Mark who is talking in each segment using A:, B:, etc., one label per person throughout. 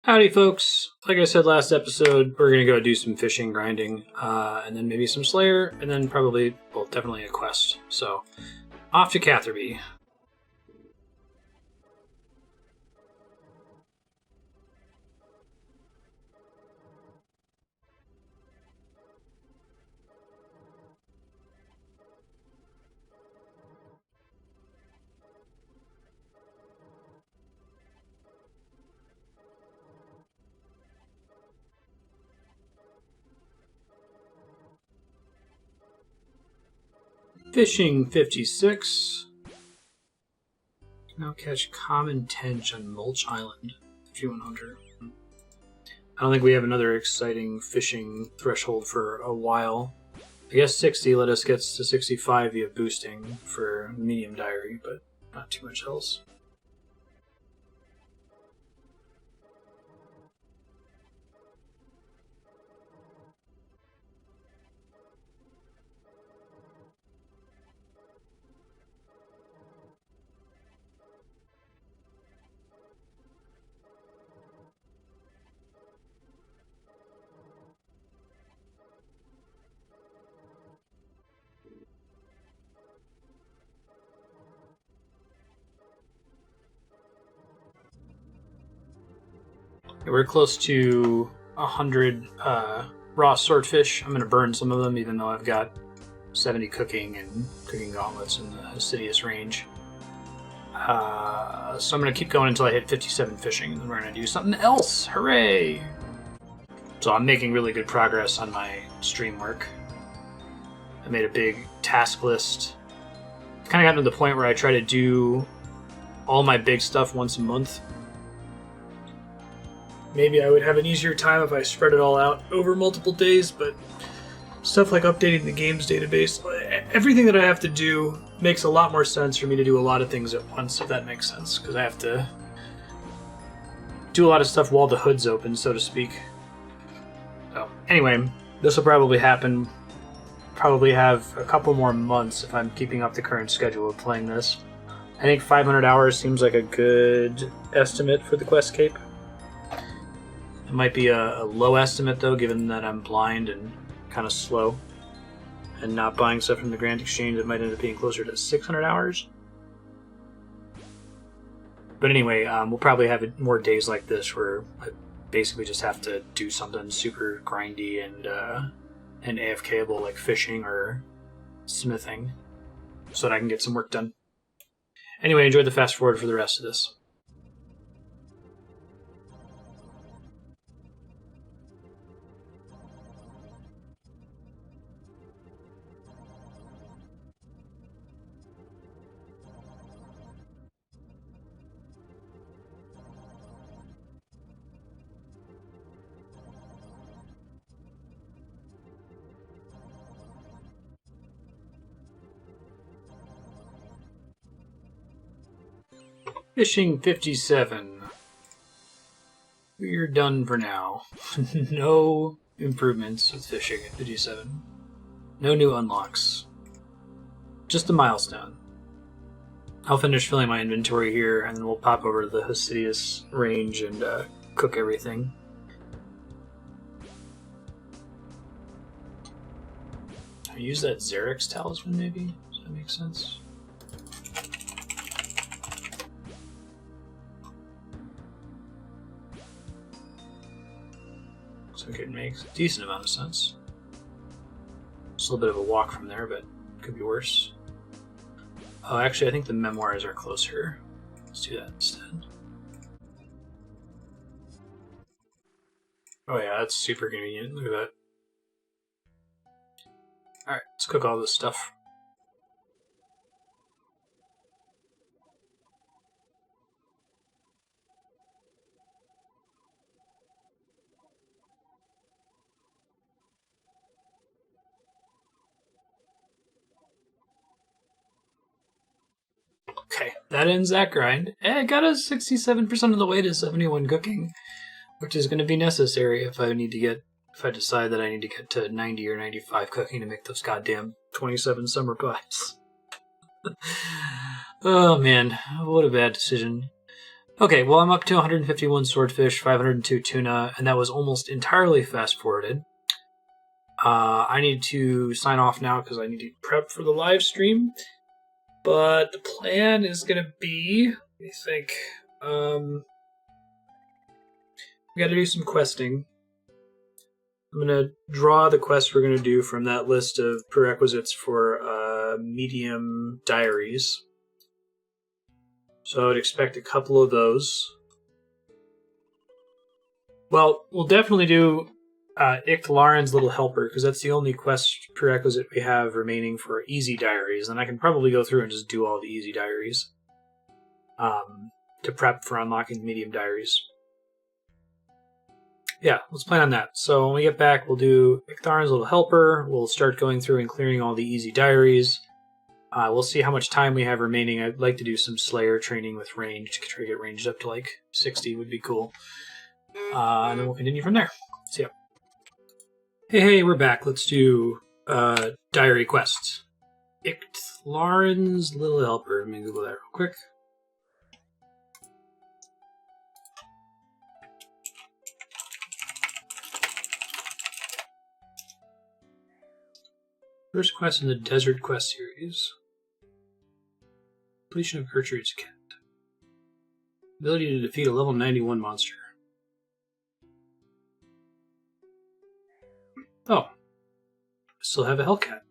A: Howdy, folks. Like I said last episode, we're going to go do some fishing, grinding, and then maybe some Slayer, and then probably, well, definitely a quest. So, off to Catherby. Fishing 56. Now catch common tench on Mulch Island, 5100. I don't think we have another exciting fishing threshold for a while. I guess 60 let us get to 65 via boosting for medium diary, but not too much else. We're close to 100 raw swordfish. I'm going to burn some of them, even though I've got 70 cooking and cooking gauntlets in the Hosidius range. So I'm going to keep going until I hit 57 fishing, and then we're going to do something else. Hooray! So I'm making really good progress on my stream work. I made a big task list. I've kind of gotten to the point where I try to do all my big stuff once a month. Maybe I would have an easier time if I spread it all out over multiple days, but stuff like updating the games database, everything that I have to do makes a lot more sense for me to do a lot of things at once, if that makes sense, because I have to do a lot of stuff while the hood's open, so to speak. So, anyway, this will probably happen. Probably have a couple more months if I'm keeping up the current schedule of playing this. I think 500 hours seems like a good estimate for the quest cape. It might be a low estimate, though, given that I'm blind and kind of slow. And not buying stuff from the Grand Exchange, it might end up being closer to 600 hours. But anyway, we'll probably have more days like this where I basically just have to do something super grindy and AFK-able, like fishing or smithing, so that I can get some work done. Anyway, enjoy the fast forward for the rest of this. Fishing 57. We're done for now. No improvements with fishing at 57. No new unlocks. Just a milestone. I'll finish filling my inventory here, and then we'll pop over to the Hosidius range and cook everything. I use that Xerix talisman, maybe? Does that make sense? It makes a decent amount of sense. It's a little bit of a walk from there, but could be worse. Oh, actually, I think the memoirs are closer. Let's do that instead. Oh yeah, that's super convenient. Look at that. Alright, let's cook all this stuff. Okay, that ends that grind. I got us 67% of the way to 71 cooking, which is going to be necessary if I decide that I need to get to 90 or 95 cooking to make those goddamn 27 summer pies. Oh man, what a bad decision. Okay, well, I'm up to 151 swordfish, 502 tuna, and that was almost entirely fast-forwarded. I need to sign off now because I need to prep for the live stream. But the plan is going to be, let me think, we got to do some questing. I'm going to draw the quest we're going to do from that list of prerequisites for medium diaries. So I would expect a couple of those. Well, we'll definitely do Icthlarin's Little Helper, because that's the only quest prerequisite we have remaining for easy diaries, and I can probably go through and just do all the easy diaries to prep for unlocking medium diaries. Yeah, let's plan on that. So when we get back, we'll do Icthlarin's Little Helper, we'll start going through and clearing all the easy diaries. We'll see how much time we have remaining. I'd like to do some Slayer training with range to try to get ranged up to like 60 would be cool. And then we'll continue from there. See ya. Hey, we're back. Let's do diary quests. Icthlarin's Little Helper. Let me Google that real quick. First quest in the Desert Quest series. Completion of Gertrude's Cat. Ability to defeat a level 91 monster. Oh. I still have a Hellcat.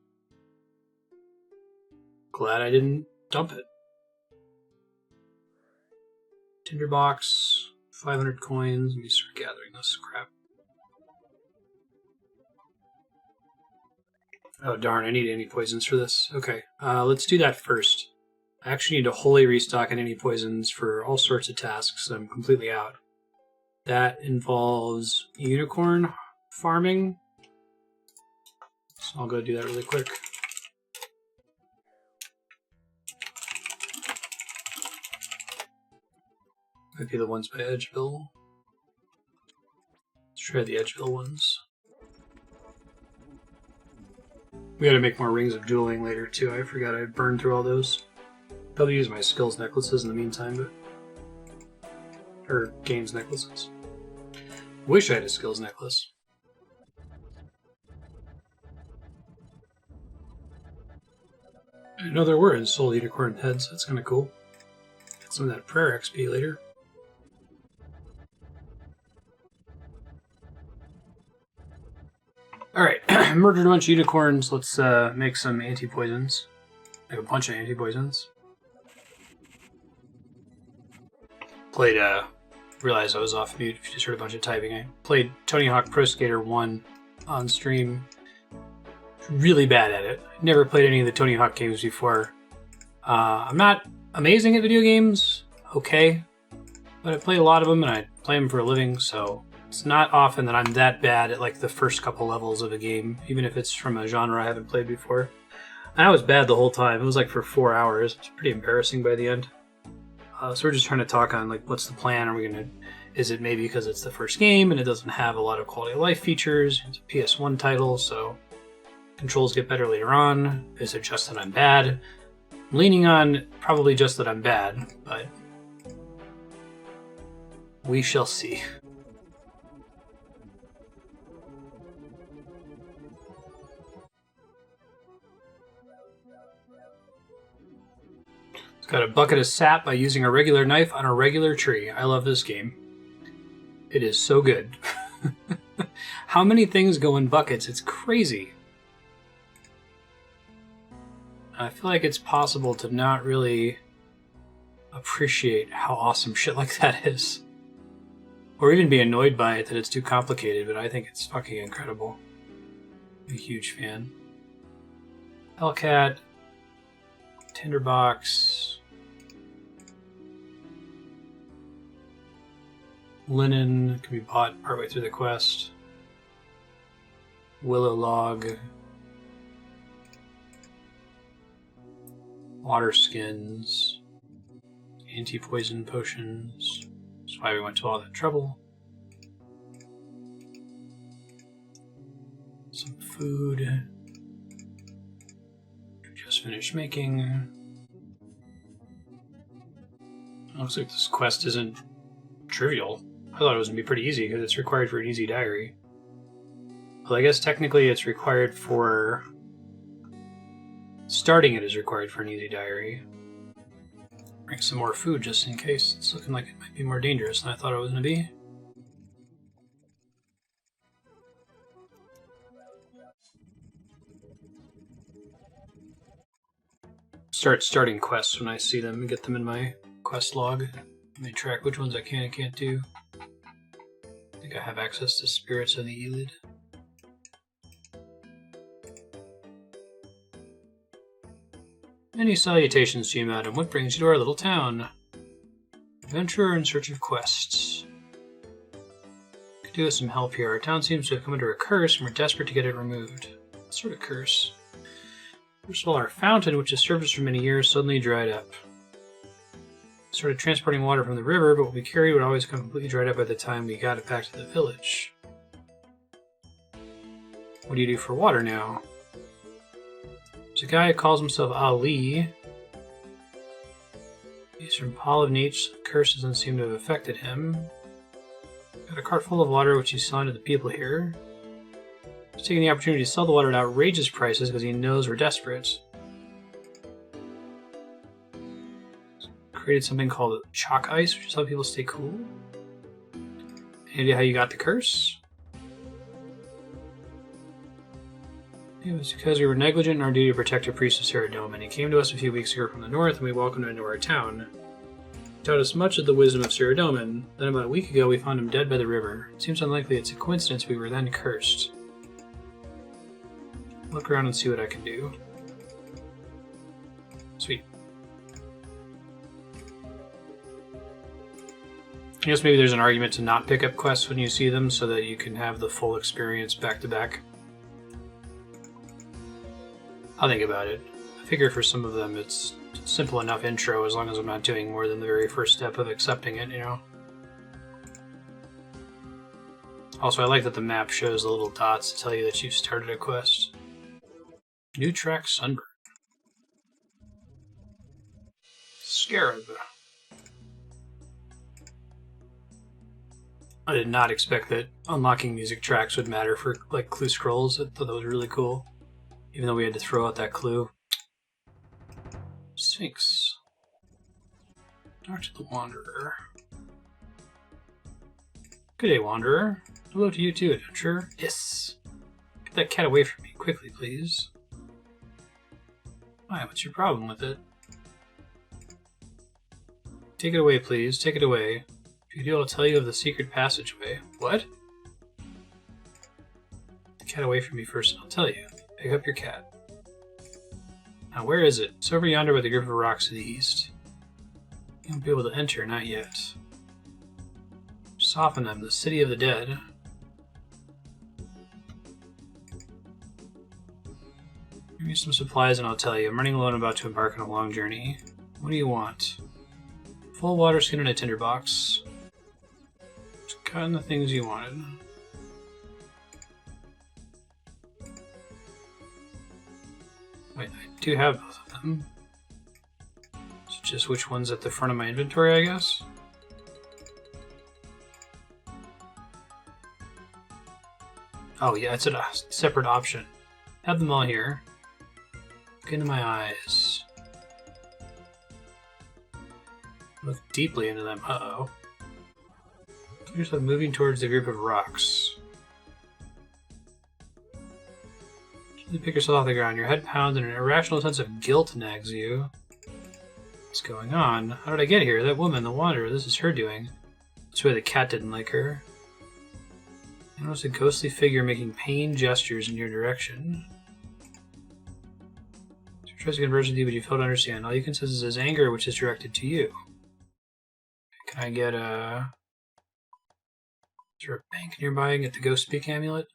A: Glad I didn't dump it. Tinderbox. 500 coins. Let me start gathering this crap. Oh darn, I need anti-poisons for this. Okay, let's do that first. I actually need to wholly restock on anti-poisons for all sorts of tasks, so I'm completely out. That involves unicorn farming. So I'll go do that really quick. Might be the ones by Edgeville. Let's try the Edgeville ones. We gotta make more rings of dueling later too. I forgot I burned through all those. Probably use my skills necklaces in the meantime, but or games necklaces. Wish I had a skills necklace. I didn't know there were in Soul Unicorn heads. That's kind of cool. Get some of that prayer XP later. Alright, murdered a bunch of unicorns. Let's make some anti-poisons. Make a bunch of anti-poisons. Played, realized I was off mute if you just heard a bunch of typing. I played Tony Hawk Pro Skater 1 on stream. Really bad at it. Never played any of the Tony Hawk games before. I'm not amazing at video games. Okay. But I play a lot of them and I play them for a living, so it's not often that I'm that bad at like the first couple levels of a game, even if it's from a genre I haven't played before. And I was bad the whole time. It was like for 4 hours. It was pretty embarrassing by the end. So we're just trying to talk on like what's the plan? Are we gonna? Is it maybe because it's the first game and it doesn't have a lot of quality of life features? It's a PS1 title, so controls get better later on. Is it just that I'm bad? I'm leaning on probably just that I'm bad, but we shall see. Got a bucket of sap by using a regular knife on a regular tree. I love this game. It is so good. How many things go in buckets? It's crazy. I feel like it's possible to not really appreciate how awesome shit like that is. Or even be annoyed by it that it's too complicated, but I think it's fucking incredible. I'm a huge fan. Hellcat. Tinderbox. Linen can be bought partway through the quest. Willow log. Water skins. Anti-poison potions. That's why we went to all that trouble. Some food. Just finished making. Looks like this quest isn't trivial. I thought it was going to be pretty easy because it's required for an easy diary. Well, I guess technically it's required for... Starting it is required for an easy diary. Bring some more food just in case. It's looking like it might be more dangerous than I thought it was going to be. Starting quests when I see them and get them in my quest log. Let me track which ones I can and can't do. I think I have access to Spirits of the Elid. Many salutations to you, madam. What brings you to our little town? Adventurer in search of quests. Could do with some help here. Our town seems to have come under a curse, and we're desperate to get it removed. What sort of curse? First of all, our fountain, which has served us for many years, suddenly dried up. Started transporting water from the river, but what we carried would always come completely dried up by the time we got it back to the village. What do you do for water now? There's a guy who calls himself Ali. He's from Paul of Nietzsche. The curse doesn't seem to have affected him. Got a cart full of water, which he's selling to the people here. He's taking the opportunity to sell the water at outrageous prices because he knows we're desperate. He's created something called chalk ice, which is how people stay cool. Any idea how you got the curse? It was because we were negligent in our duty to protect a priest of Ceridome, and he came to us a few weeks ago from the north, and we welcomed him into our town. He taught us much of the wisdom of Ceridome, and then about a week ago we found him dead by the river. It seems unlikely it's a coincidence we were then cursed. Look around and see what I can do. Sweet. I guess maybe there's an argument to not pick up quests when you see them so that you can have the full experience back to back. I'll think about it. I figure for some of them it's a simple enough intro as long as I'm not doing more than the very first step of accepting it, you know? Also, I like that the map shows the little dots to tell you that you've started a quest. New track Sunburn. Scarab. I did not expect that unlocking music tracks would matter for like clue scrolls. I thought that was really cool. Even though we had to throw out that clue. Sphinx. Talk to the Wanderer. Good day, Wanderer. Hello to you too, adventurer. Yes. Get that cat away from me quickly, please. Why, what's your problem with it? Take it away, please. Take it away. If you do, I'll tell you of the secret passageway. What? Get the cat away from me first, and I'll tell you. Pick up your cat. Now, where is it? It's over yonder by the group of rocks to the east. You won't be able to enter, not yet. Soften them, the city of the dead. Give me some supplies and I'll tell you. I'm running low and about to embark on a long journey. What do you want? Full water skin and a tinderbox. Just cutting the things you wanted. Wait, I do have both of them. So just which one's at the front of my inventory, I guess? Oh yeah, it's a separate option. Have them all here. Look into my eyes. Look deeply into them. Uh-oh. Here's them moving towards the group of rocks. You pick yourself off the ground. Your head pounds and an irrational sense of guilt nags you. What's going on? How did I get here? That woman, the Wanderer, this is her doing. That's why the cat didn't like her. You notice a ghostly figure making pained gestures in your direction. She tries to converse with you, but you fail to understand. All you can sense is his anger, which is directed to you. Can I get a... Is there a bank nearby and get the Ghost Speak amulet?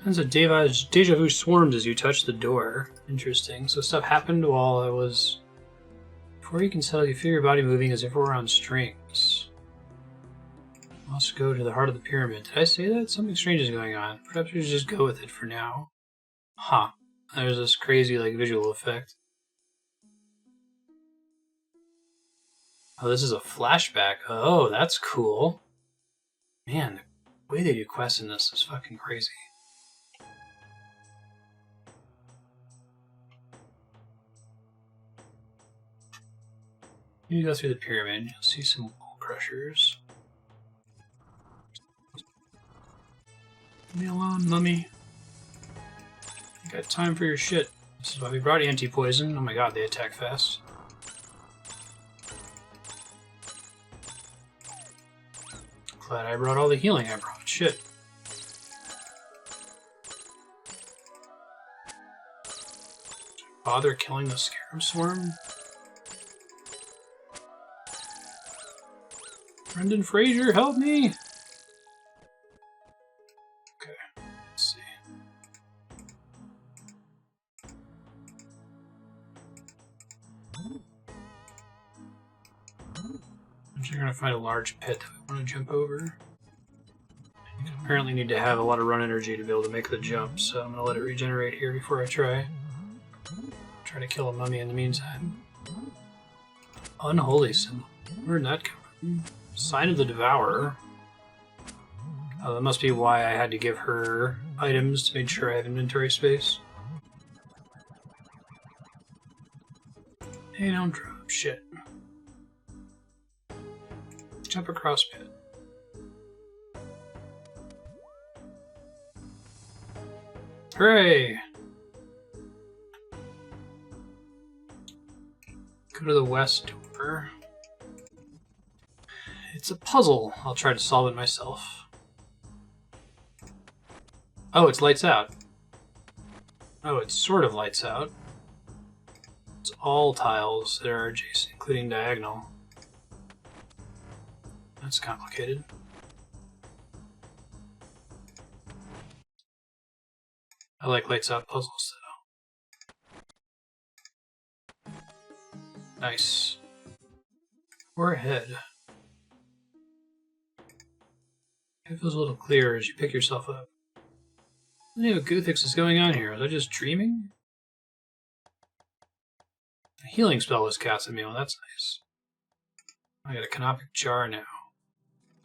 A: Sense of deja vu swarms as you touch the door. Interesting. So stuff happened while I was... Before you can settle, you feel your body moving as if it were on strings. Must go to the heart of the pyramid. Did I say that? Something strange is going on. Perhaps we should just go with it for now. Huh. There's this crazy, like, visual effect. Oh, this is a flashback. Oh, that's cool. Man, the way they do quests in this is fucking crazy. You go through the pyramid, you'll see some wall crushers. Leave me alone, mummy. I got time for your shit. This is why we brought anti-poison. Oh my god, they attack fast. Glad I brought all the healing I brought. Shit. Bother killing the scarab swarm? Brendan Fraser, help me! Okay, let's see. You're gonna find a large pit that we want to jump over. You apparently need to have a lot of run energy to be able to make the jump, so I'm gonna let it regenerate here before I try. Try to kill a mummy in the meantime. Unholy symbol. Where'd that come from? Sign of the Devourer. Oh, that must be why I had to give her items to make sure I have inventory space. Hey, don't drop shit. Jump across pit. Hooray! Go to the west door. It's a puzzle. I'll try to solve it myself. Oh, it's lights out. Oh, it's sort of lights out. It's all tiles that are adjacent, including diagonal. That's complicated. I like lights out puzzles, though. Nice. We're ahead. It feels a little clearer as you pick yourself up. I don't know what Guthix is going on here. Was I just dreaming? A healing spell was cast at me. Well, that's nice. I got a canopic jar now.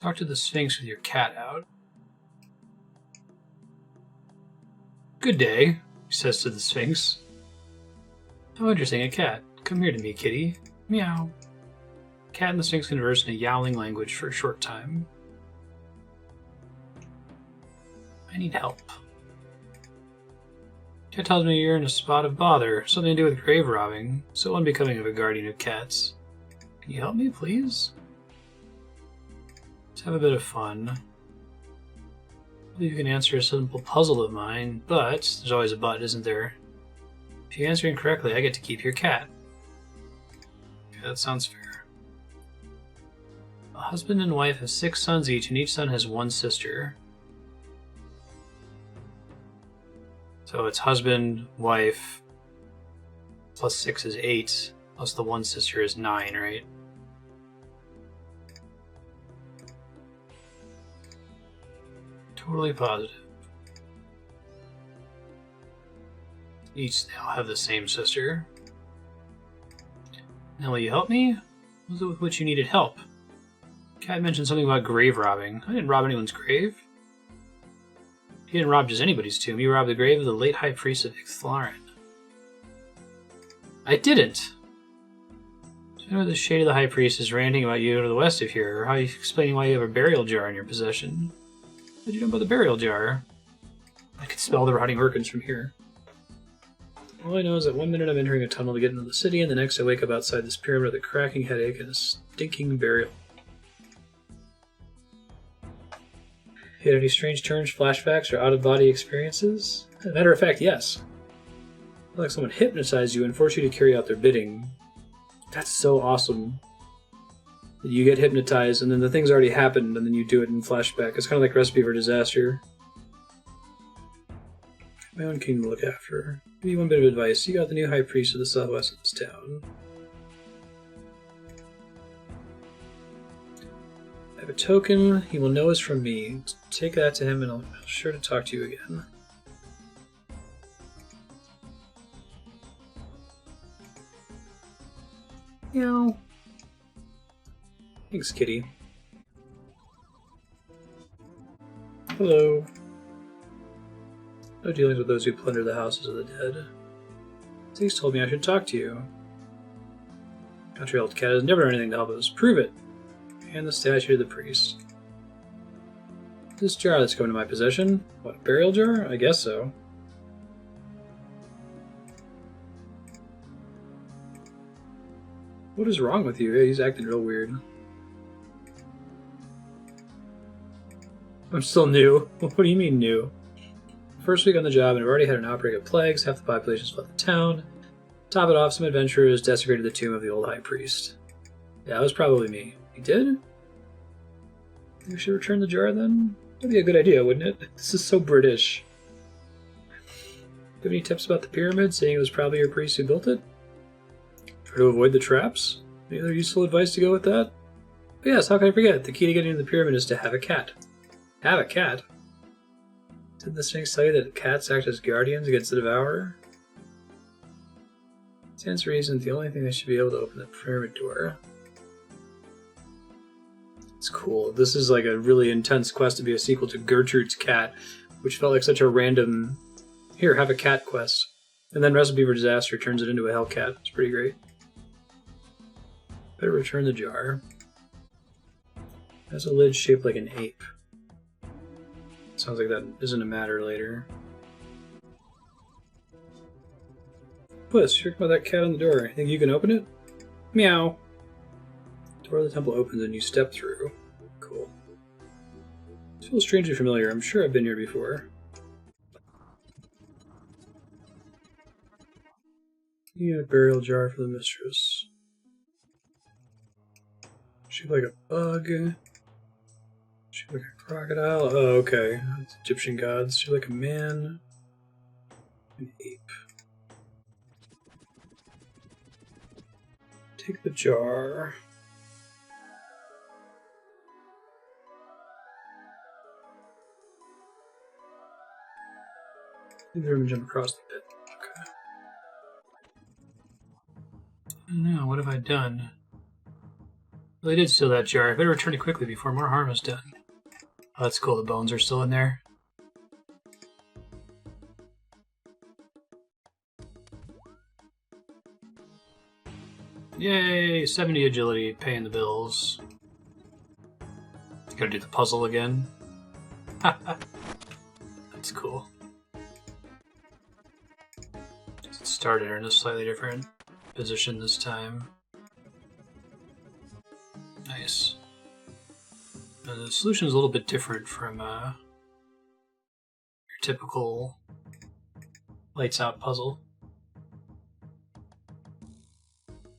A: Talk to the Sphinx with your cat out. Good day, he says to the Sphinx. How interesting, a cat. Come here to me, kitty. Meow. Cat and the Sphinx converse in a yowling language for a short time. I need help. Cat tells me you're in a spot of bother, something to do with grave robbing, so unbecoming of a guardian of cats. Can you help me, please? Let's have a bit of fun. I believe you can answer a simple puzzle of mine, but there's always a but, isn't there? If you answer incorrectly, I get to keep your cat. Okay, that sounds fair. A husband and wife have 6 sons each, and each son has 1 sister. So it's husband, wife, plus 6 is 8, plus the 1 sister is 9, right? Totally positive. Each now have the same sister. Now will you help me? What was it with which you needed help? Cat mentioned something about grave robbing. I didn't rob anyone's grave. He didn't rob just anybody's tomb. He robbed the grave of the late High Priest of Icthlarin. I didn't! I know the shade of the High Priest is ranting about you to the west of here, or how are you explaining why you have a burial jar in your possession? How'd you know about the burial jar? I could smell the rotting organs from here. All I know is that one minute I'm entering a tunnel to get into the city, and the next I wake up outside this pyramid with a cracking headache and a stinking burial. You had any strange turns, flashbacks, or out-of-body experiences? As a matter of fact, yes. I feel like someone hypnotized you and forced you to carry out their bidding. That's so awesome. You get hypnotized, and then the thing's already happened, and then you do it in flashback. It's kind of like Recipe for Disaster. My own kingdom to look after. Give you one bit of advice. You got the new High Priest of the southwest of this town. I have a token. He will know it's from me. Take that to him, and I'll be sure to talk to you again. Meow. Thanks, kitty. Hello. No dealings with those who plunder the houses of the dead. These told me I should talk to you. Country old cat has never done anything to help us. Prove it. And the statue of the priest. This jar that's come into my possession? What, a burial jar? I guess so. What is wrong with you? He's acting real weird. I'm still new. What do you mean new? First week on the job and I've already had an outbreak of plagues, half the population's left the town. Top it off, some adventurers desecrated the tomb of the old high priest. Yeah, it was probably me. You did? Think we should return the jar then? That'd be a good idea, wouldn't it? This is so British. Do you have any tips about the pyramid, saying it was probably your priest who built it? Try to avoid the traps? Any other useful advice to go with that? But yes, how can I forget? The key to getting into the pyramid is to have a cat. Have a cat? Didn't the Sphinx tell you that cats act as guardians against the devourer? Stands to reason the only thing that should be able to open the pyramid door. It's cool. This is like a really intense quest to be a sequel to Gertrude's Cat, which felt like such a random, here, have a cat quest. And then Recipe for Disaster turns it into a Hellcat. It's pretty great. Better return the jar. It has a lid shaped like an ape. Sounds like that isn't a matter later. Puss, you're talking about that cat on the door. Think you can open it? Meow. The door of the temple opens and you step through. Cool. It feels strangely familiar. I'm sure I've been here before. Yeah, burial jar for the mistress. Shaped like a bug. Shaped like a crocodile. Oh, okay. That's Egyptian gods. Shaped like a man. An ape. Take the jar. Leave the room and jump across the pit. Okay. I don't know, what have I done? Well, I did steal that jar. I better return it quickly before more harm is done. Oh, that's cool. The bones are still in there. Yay! 70 agility, paying the bills. Gotta do the puzzle again. That's cool. It started in a slightly different position this time. Nice. Now, the solution is a little bit different from your typical lights out puzzle.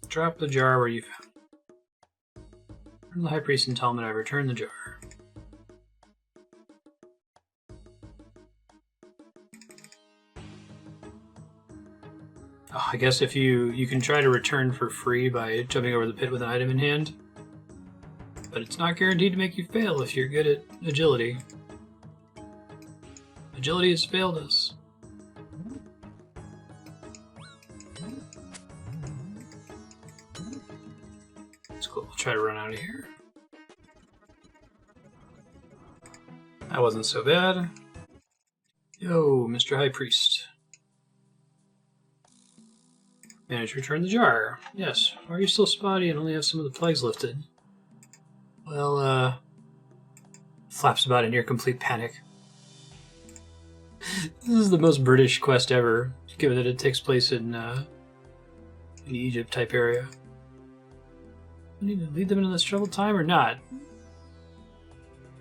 A: Drop the jar where you found it. Turn the high priest and tell him that I returned the jar. Oh, I guess if you can try to return for free by jumping over the pit with an item in hand. But it's not guaranteed to make you fail if you're good at agility. Agility has failed us. It's cool. We'll try to run out of here. That wasn't so bad. Yo, Mr. High Priest. Managed to return the jar. Yes. Why are you still spotty and only have some of the plagues lifted? Well, flaps about in near complete panic. This is the most British quest ever, given that it takes place in an Egypt type area. I need to lead them into this troubled time or not?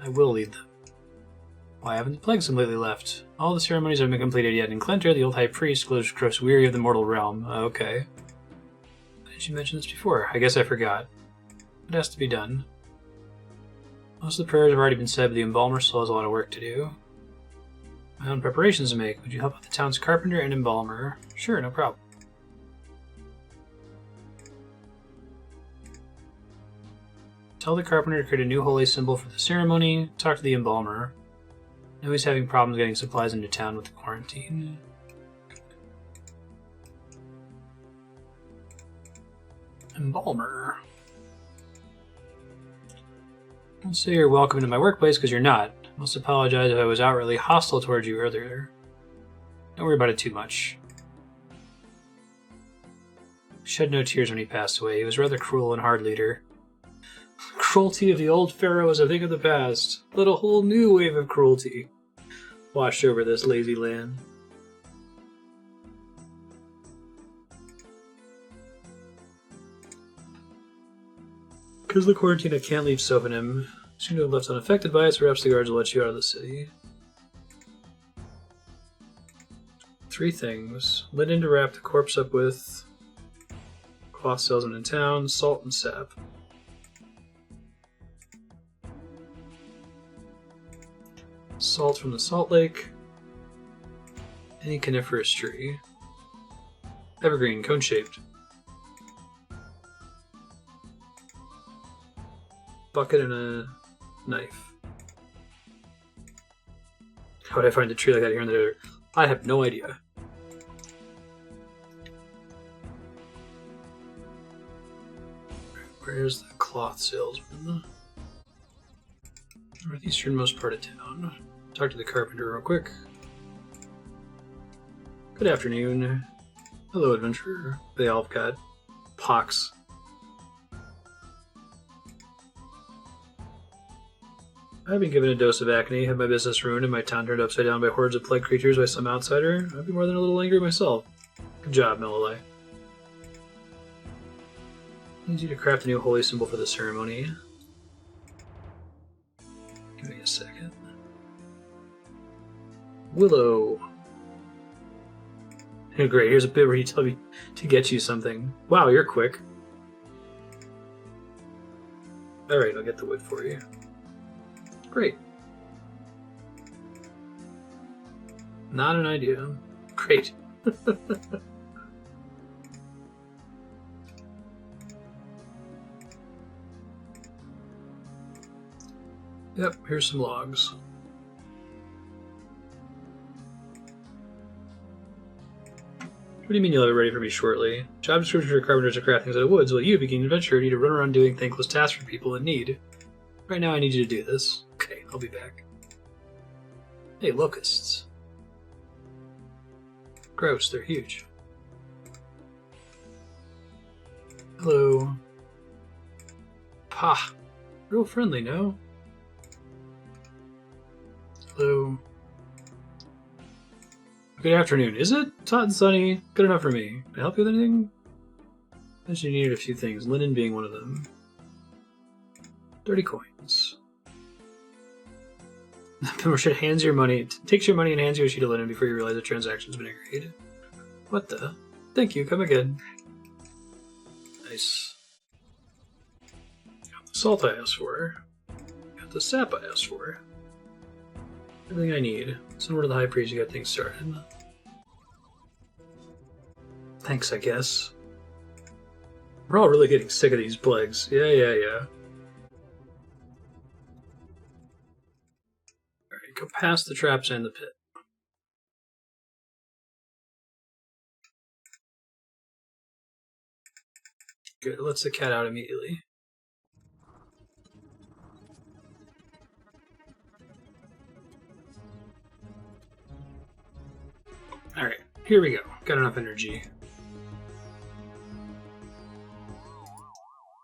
A: I will lead them. Why haven't the plagues completely left? All the ceremonies haven't been completed yet, and Clinter, the old high priest, grows weary of the mortal realm. Okay. Why did you mention this before? I guess I forgot. It has to be done. Most of the prayers have already been said, but the embalmer still has a lot of work to do. My own preparations to make. Would you help out the town's carpenter and embalmer? Sure, no problem. Tell the carpenter to create a new holy symbol for the ceremony. Talk to the embalmer. I know he's having problems getting supplies into town with the quarantine. Embalmer. Don't say you're welcome to my workplace because you're not. I must apologize if I was outrightly hostile towards you earlier. Don't worry about it too much. Shed no tears when he passed away. He was a rather cruel and hard leader. Cruelty of the old pharaoh is a thing of the past. Let a whole new wave of cruelty wash over this lazy land. Because the quarantine, I can't leave soap in him. You seem to have left unaffected by it, so perhaps the guards will let you out of the city. 3 things. Linen to wrap the corpse up with. Cloth salesman in town. Salt and sap. Salt from the salt lake. Any coniferous tree. Evergreen, cone-shaped. Bucket and a knife. How would I find a tree like that here in the desert? I have no idea. Where's the cloth salesman? Northeasternmost part of town. Talk to the carpenter real quick. Good afternoon. Hello, adventurer. They all got pox. I've been given a dose of acne, had my business ruined, and my town turned upside down by hordes of plague creatures by some outsider. I'd be more than a little angry myself. Good job, Melolai. Need you to craft a new holy symbol for the ceremony. Give me a second. Willow. Oh, great, here's a bit where you tell me to get you something. Wow, you're quick. Alright, I'll get the wood for you. Great. Not an idea. Great. Yep, here's some logs. What do you mean you'll have it ready for me shortly? Job description for carpenters are craft things out of woods, while you, being an adventurer, need to run around doing thankless tasks for people in need. Right now I need you to do this. Okay, I'll be back. Hey, locusts. Gross, they're huge. Hello. Pah. Real friendly, no? Hello. Good afternoon. Is it? It's hot and sunny. Good enough for me. Can I help you with anything? I just needed a few things, linen being one of them. 30 coins. Marstead hands your money, takes your money and hands you a sheet of linen before you realize the transaction's been agreed. What the? Thank you, come again. Nice. Got the salt I asked for. Got the sap I asked for. Everything I need. Send word to the high priest, you got things started. Thanks, I guess. We're all really getting sick of these plagues. Yeah. Alright, go past the traps and the pit. Good, let's the cat out immediately. Alright, here we go. Got enough energy.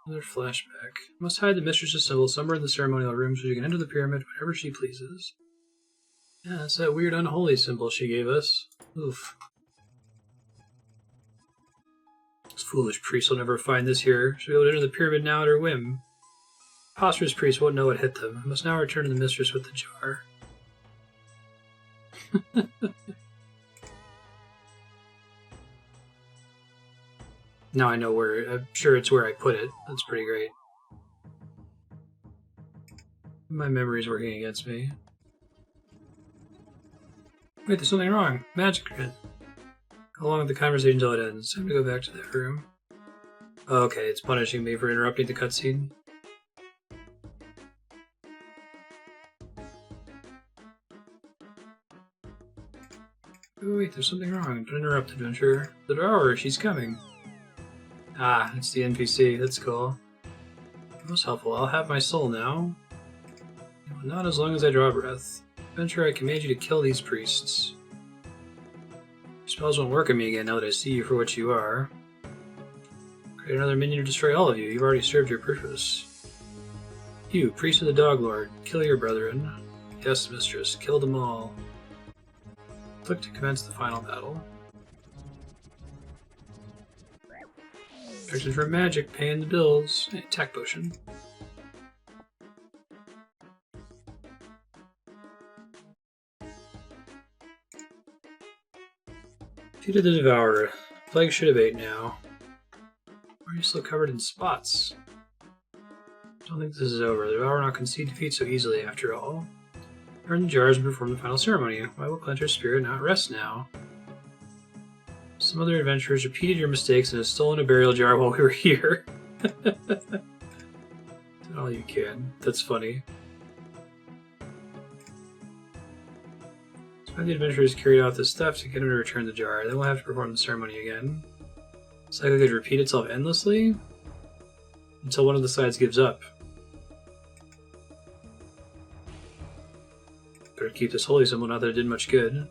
A: Another flashback. Must hide the mistress's symbol somewhere in the ceremonial room so she can enter the pyramid whenever she pleases. Yeah, that's that weird unholy symbol she gave us. Oof. This foolish priest will never find this here. She'll be able to enter the pyramid now at her whim. Preposterous priest won't know what hit them. I must now return to the mistress with the jar. Now I know where. I'm sure it's where I put it. That's pretty great. My memory's working against me. Wait, there's something wrong. Magic grid. How long with the conversation until it ends? Time to go back to that room. Okay, it's punishing me for interrupting the cutscene. Oh, wait, there's something wrong. Don't interrupt, adventurer. The drawer, she's coming. Ah, it's the NPC. That's cool. Most helpful. I'll have my soul now. Not as long as I draw a breath. Adventurer, I command you to kill these priests. Spells won't work on me again now that I see you for what you are. Create another minion to destroy all of you. You've already served your purpose. You, priest of the Dog Lord, kill your brethren. Yes, mistress, kill them all. Click to commence the final battle. Directions for magic, paying the bills. Hey, attack potion. Defeated the Devourer. Plague should abate now. Why are you still covered in spots? Don't think this is over. The Devourer will not concede defeat so easily after all. Earn the jars and perform the final ceremony. Why will Clencher's spirit not rest now? Some other adventurers repeated your mistakes and have stolen a burial jar while we were here. Do all you can. That's funny. The adventurers carried out this theft to get him to return the jar. Then we'll have to perform the ceremony again. The cycle could repeat itself endlessly until one of the sides gives up. Better keep this holy symbol, not that it did much good.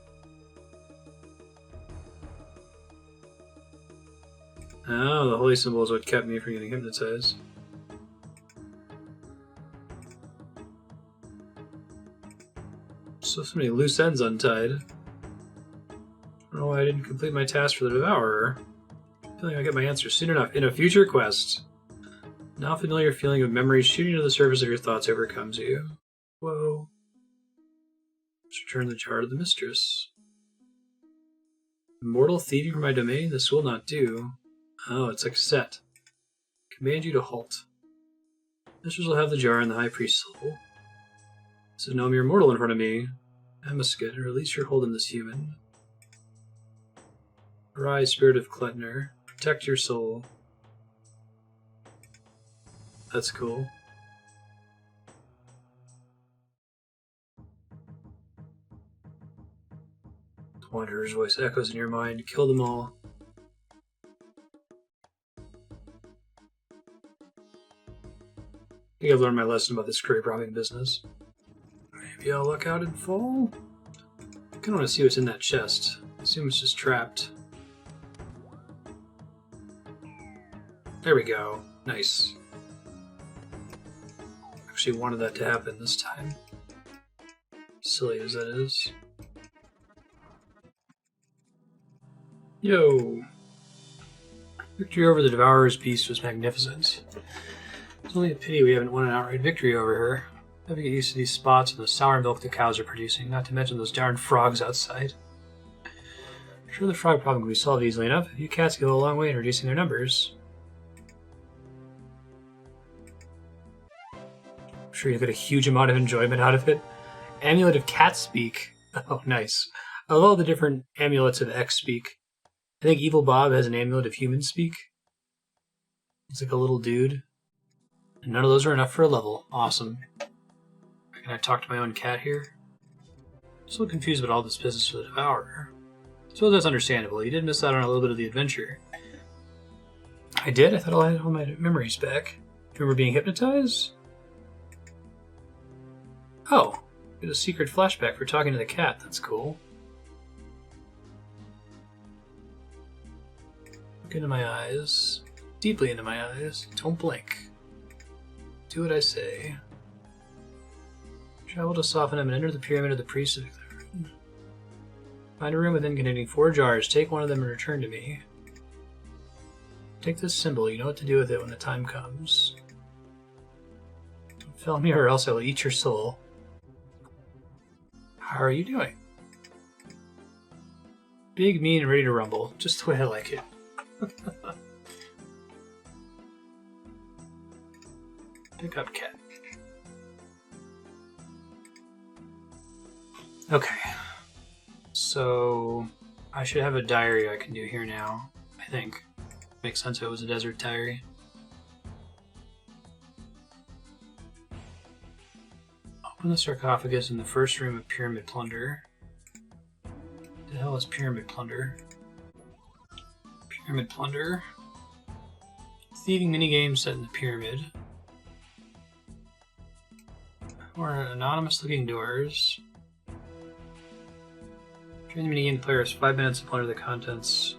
A: Oh, the holy symbol is what kept me from getting hypnotized. So many loose ends untied. I don't know why I didn't complete my task for the Devourer. I feel like I'll get my answer soon enough in a future quest. Now familiar feeling of memories shooting to the surface of your thoughts overcomes you. Whoa. Let's return the jar to the mistress. Immortal thieving from my domain? This will not do. Oh, it's like a set. Command you to halt. Mistress will have the jar in the high priest's soul. So no mere mortal in front of me. Amasket, release your hold on this human. Arise, spirit of Klettner. Protect your soul. That's cool. The Wanderer's voice echoes in your mind. Kill them all. I think I've learned my lesson about this grave robbing business. Maybe I'll look out and fall? I kinda want to see what's in that chest. I assume it's just trapped. There we go. Nice. Actually wanted that to happen this time. Silly as that is. Yo! Victory over the Devourer's beast was magnificent. It's only a pity we haven't won an outright victory over her. I have to get used to these spots and the sour milk the cows are producing, not to mention those darn frogs outside. I'm sure the frog problem can be solved easily enough if you cats go a long way in reducing their numbers. I'm sure you'll get a huge amount of enjoyment out of it. Amulet of Cat Speak. Oh, nice. I love all the different amulets of X Speak. I think Evil Bob has an amulet of Human Speak. It's like a little dude. And none of those are enough for a level. Awesome. Can I talk to my own cat here? I'm so confused about all this business with the Devourer. I suppose that's understandable. You did miss out on a little bit of the adventure. I did? I thought I had all my memories back. Do you remember being hypnotized? Oh, get a secret flashback for talking to the cat. That's cool. Look into my eyes. Deeply into my eyes. Don't blink. Do what I say. Travel to soften him and enter the pyramid of the priest of Icthlarin. Find a room within containing 4 jars. Take one of them and return to me. Take this symbol. You know what to do with it when the time comes. Don't fail me or else I will eat your soul. How are you doing? Big, mean, and ready to rumble. Just the way I like it. Pick up cat. Okay. So I should have a diary I can do here now, I think. Makes sense if it was a desert diary. Open the sarcophagus in the first room of Pyramid Plunder. What the hell is Pyramid Plunder? Pyramid Plunder. Thieving minigame set in the pyramid. More anonymous-looking doors. During the minigame, the player has 5 minutes to plunder the contents.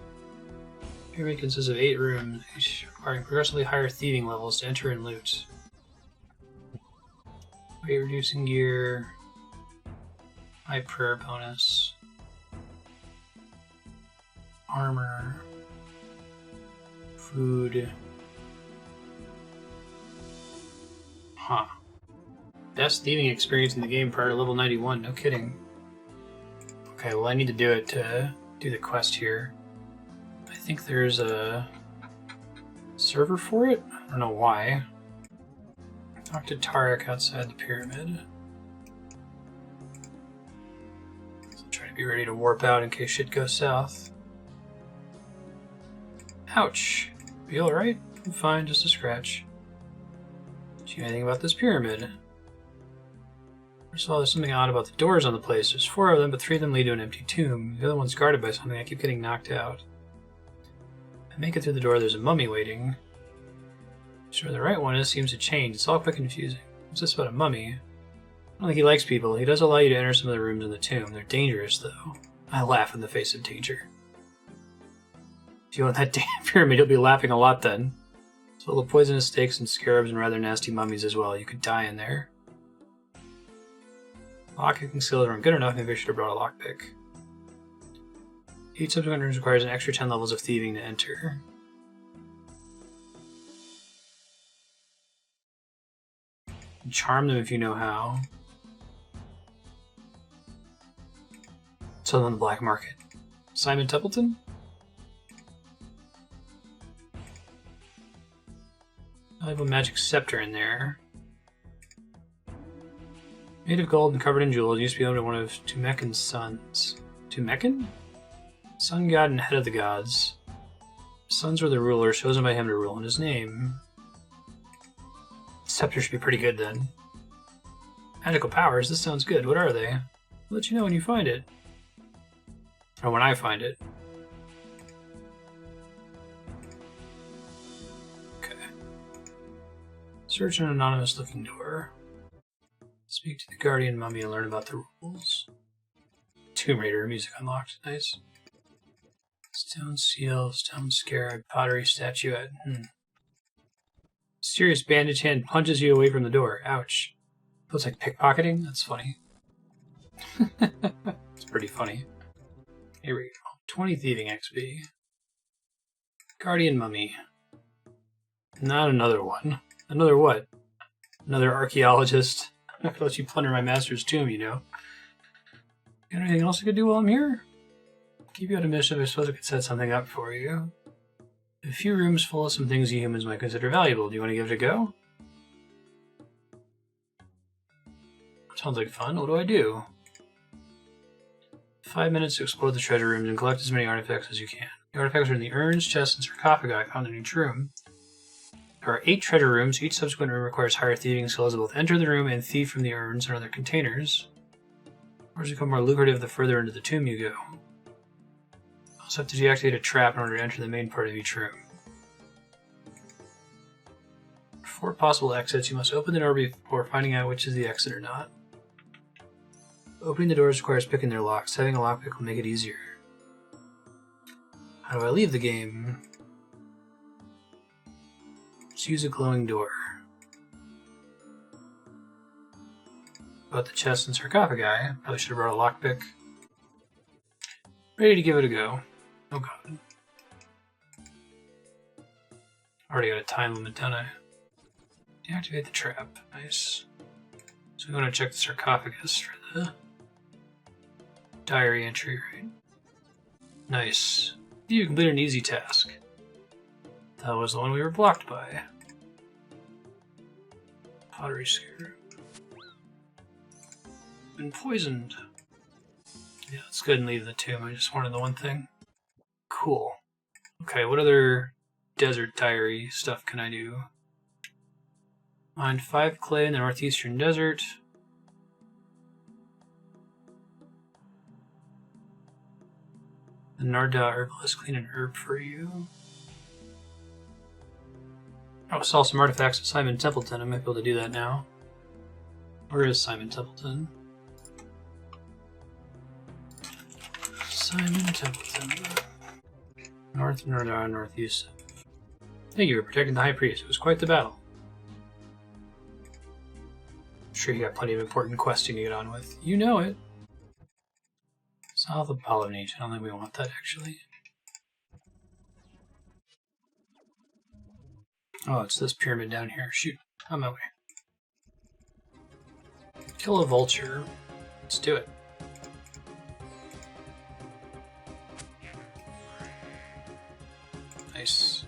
A: The pyramid consists of 8 rooms, each requiring progressively higher thieving levels to enter and loot. Weight reducing gear. High prayer bonus. Armor. Food. Huh. Best thieving experience in the game prior to level 91, no kidding. Okay, well I need to do it to do the quest here. I think there's a server for it? I don't know why. Talk to Tarek outside the pyramid. So try to be ready to warp out in case shit goes south. Ouch. You alright? I'm fine, just a scratch. Do you know anything about this pyramid? First of all, there's something odd about the doors on the place. There's 4 of them, but 3 of them lead to an empty tomb. The other one's guarded by something. I keep getting knocked out. I make it through the door. There's a mummy waiting. Sure, the right one seems to change. It's all quite confusing. What's this about a mummy? I don't think he likes people. He does allow you to enter some of the rooms in the tomb. They're dangerous, though. I laugh in the face of danger. If you want that damn pyramid, you'll be laughing a lot then. It's full of poisonous snakes and scarabs and rather nasty mummies as well. You could die in there. Lockpicking skills aren't good enough. Maybe I should have brought a lockpick. Each subsequent room requires an extra 10 levels of thieving to enter. Charm them if you know how. Sell them on the black market. Simon Templeton? I have a magic scepter in there. Made of gold and covered in jewels, used to be owned by one of Tumeken's sons. Tumeken? Sun god and head of the gods. Sons were the rulers, chosen by him to rule in his name. Scepter should be pretty good then. Magical powers, this sounds good. What are they? I'll let you know when you find it. Or when I find it. Okay. Search an anonymous looking door. Speak to the guardian mummy and learn about the rules. Tomb Raider music unlocked. Nice. Stone seal, stone scarab, pottery statuette. Mysterious bandage hand punches you away from the door. Ouch. Feels like pickpocketing? That's funny. It's pretty funny. Here we go. 20 thieving XP. Guardian mummy. Not another one. Another what? Another archaeologist. I'm not gonna let you plunder my master's tomb, you know. Got anything else I could do while I'm here? Keep you out of mischief. I suppose I could set something up for you. A few rooms full of some things you humans might consider valuable. Do you want to give it a go? Sounds like fun. What do I do? 5 minutes to explore the treasure rooms and collect as many artifacts as you can. The artifacts are in the urns, chests, and sarcophagi found in each room. There are 8 treasure rooms. Each subsequent room requires higher thieving skills to both enter the room and thieve from the urns and other containers. Doors become more lucrative the further into the tomb you go. You also have to deactivate a trap in order to enter the main part of each room. For 4 possible exits, you must open the door before finding out which is the exit or not. Opening the doors requires picking their locks. Having a lockpick will make it easier. How do I leave the game? Let's use a glowing door. About the chest and sarcophagi. Probably should have brought a lockpick. Ready to give it a go. Oh god. Already got a time limit, don't I? Deactivate the trap. Nice. So we want to check the sarcophagus for the diary entry, right? Nice. You completed an easy task. That was the one we were blocked by. Pottery scarab. Been poisoned. Yeah, let's go ahead and leave the tomb. I just wanted the one thing. Cool. Okay, what other desert diary stuff can I do? Mine 5 clay in the northeastern desert. The Narda herbalist clean an herb for you. Oh, saw some artifacts at Simon Templeton. I might be able to do that now.
B: Where is Simon Templeton? Simon Templeton. North, northeast. Thank you for protecting the High Priest. It was quite the battle. I'm sure you got plenty of important questing to get on with. You know it. South of Polynesian. I don't think we want that, actually. Oh, it's this pyramid down here. Shoot. On my way. Kill a vulture. Let's do it. Nice.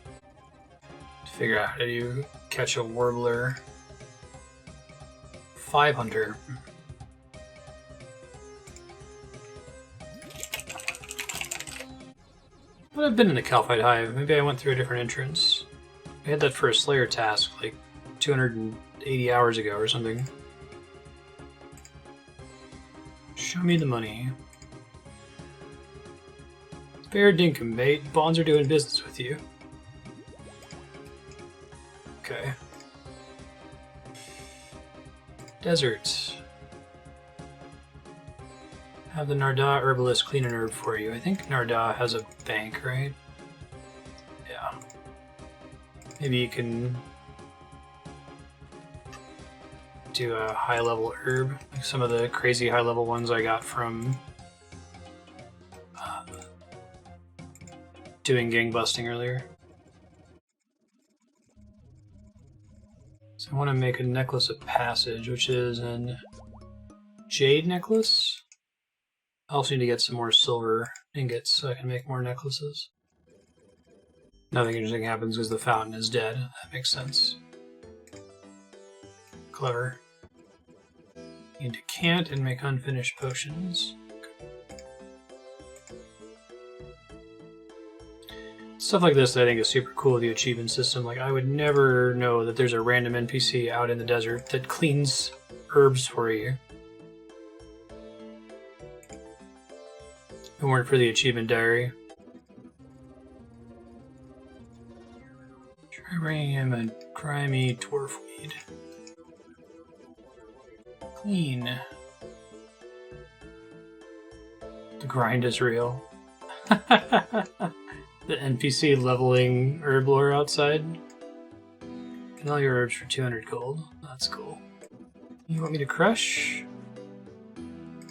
B: Figure out how to do catch a warbler. 5 hunter. But I've been in the Calphite Hive. Maybe I went through a different entrance. I had that for a Slayer task like 280 hours ago or something. Show me the money. Fair dinkum, mate. Bonds are doing business with you. Okay. Desert. Have the Narda herbalist clean an herb for you. I think Narda has a bank, right? Yeah. Maybe you can do a high-level herb, like some of the crazy high-level ones I got from doing gang busting earlier. So I want to make a necklace of passage, which is an jade necklace. I also need to get some more silver ingots so I can make more necklaces. Nothing interesting happens because the fountain is dead. That makes sense. Clever. Need to decant and make unfinished potions. Stuff like this I think is super cool with the achievement system. Like, I would never know that there's a random NPC out in the desert that cleans herbs for you. If it weren't for the achievement diary. Try bringing him a grimy dwarf weed. Clean. The grind is real. The NPC leveling herb lore outside. Get all your herbs for 200 gold. That's cool. You want me to crush?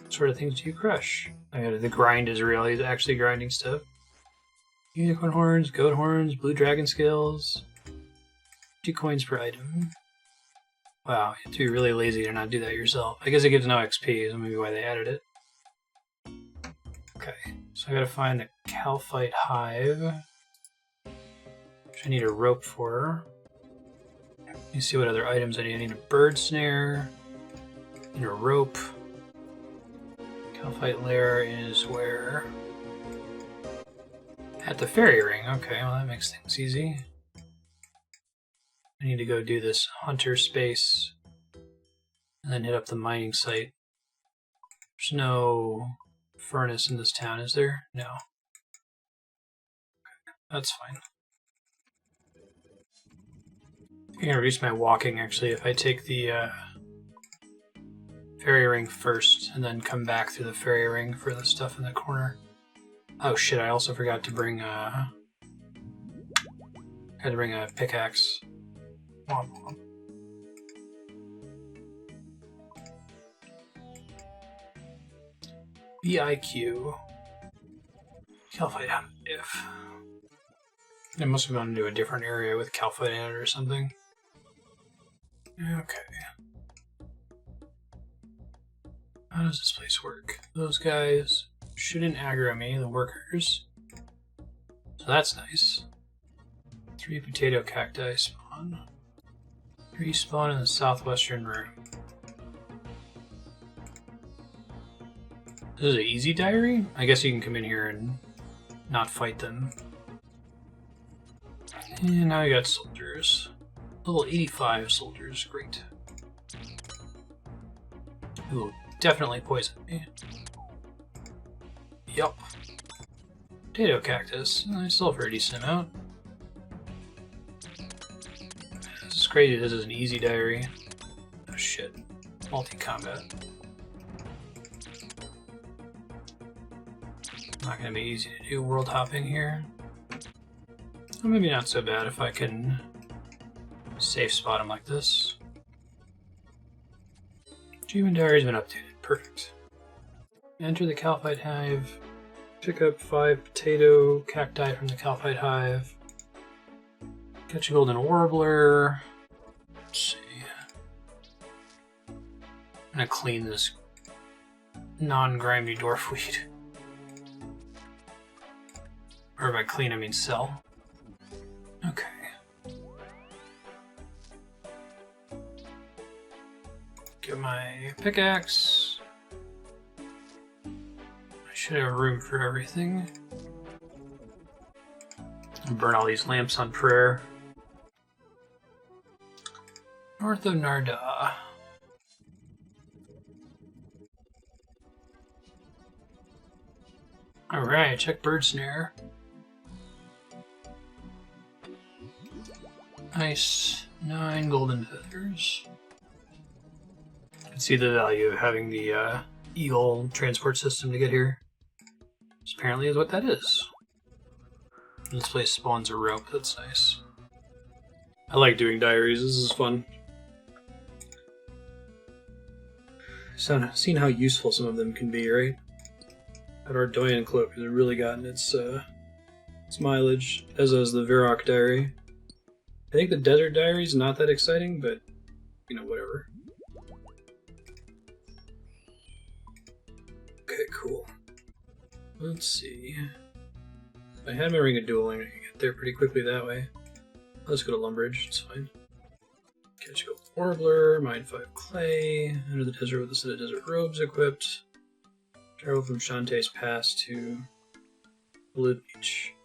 B: What sort of things do you crush? Oh yeah, the grind is real. He's actually grinding stuff. Unicorn horns, goat horns, blue dragon scales. 2 coins per item. Wow, you have to be really lazy to not do that yourself. I guess it gives no XP, so maybe why they added it. Okay, so I gotta find the Calphite Hive, which I need a rope for. Let me see what other items I need. I need a bird snare, I need a rope. Calphite Lair is where? At the fairy ring. Okay, well that makes things easy. I need to go do this hunter space and then hit up the mining site. There's no furnace in this town, is there? No. Okay, that's fine. I can reduce my walking actually if I take the fairy ring first and then come back through the fairy ring for the stuff in the corner. Oh shit, I also forgot to bring a pickaxe. Womp womp. BIQ. Calphite if. I must have gone into a different area with Calphite in it or something. Okay. How does this place work? Those guys shouldn't aggro me, the workers. So that's nice. 3 potato cacti spawn. 3 spawn in the southwestern room. This is an easy diary? I guess you can come in here and not fight them. And now you got soldiers. Level 85 soldiers, great. Who will definitely poison me. Yup. Potato cactus. I still have a decent amount. This is crazy, this is an easy diary. Oh shit. multi-combat. Not going to be easy to do world hopping here. Well, maybe not so bad if I can safe spot him like this. Achievement diary's been updated. Perfect. Enter the Calphite Hive. Pick up 5 potato cacti from the Calphite Hive. Catch a golden warbler. Let's see. I'm gonna clean this non-grimy dwarfweed. Or by clean, I mean sell. Okay. Get my pickaxe. I should have room for everything. I'll burn all these lamps on prayer. North of Narda. Alright, check bird snare. Nice. 9 golden feathers. You can see the value of having the eagle transport system to get here. This apparently is what that is. This place spawns a rope, that's nice. I like doing diaries, this is fun. Seen how useful some of them can be, right? That Ardoyan cloak has really gotten its mileage, as has the Varrock diary. I think the desert diary is not that exciting, but, you know, whatever. Okay, cool. Let's see. If I had my ring of dueling, I could get there pretty quickly that way. Let's go to Lumbridge, it's fine. Catch a gold warbler, mine 5 clay, enter the desert with a set of desert robes equipped. Travel from Shantae's Pass to Polnivnich.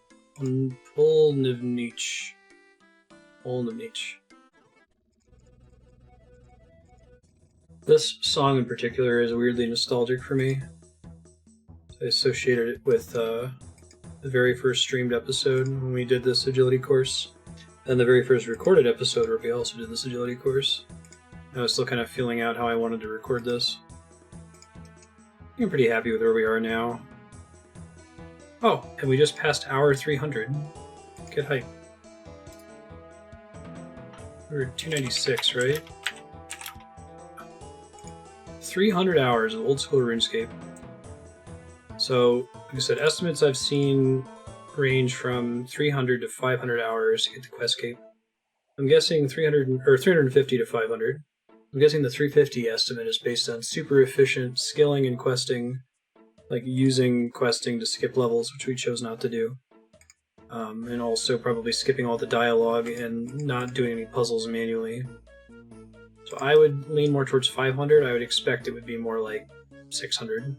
B: Polnivnich. This song in particular is weirdly nostalgic for me. I associated it with the very first streamed episode when we did this agility course, and the very first recorded episode where we also did this agility course. I was still kind of feeling out how I wanted to record this. I'm pretty happy with where we are now. Oh, and we just passed hour 300. Get hype. We're at 296, right? 300 hours of old school RuneScape. So, like I said, estimates I've seen range from 300 to 500 hours to get the quest cape. I'm guessing 350 to 500. I'm guessing the 350 estimate is based on super efficient skilling and questing, like using questing to skip levels, which we chose not to do. And also probably skipping all the dialogue and not doing any puzzles manually. So I would lean more towards 500. I would expect it would be more like 600.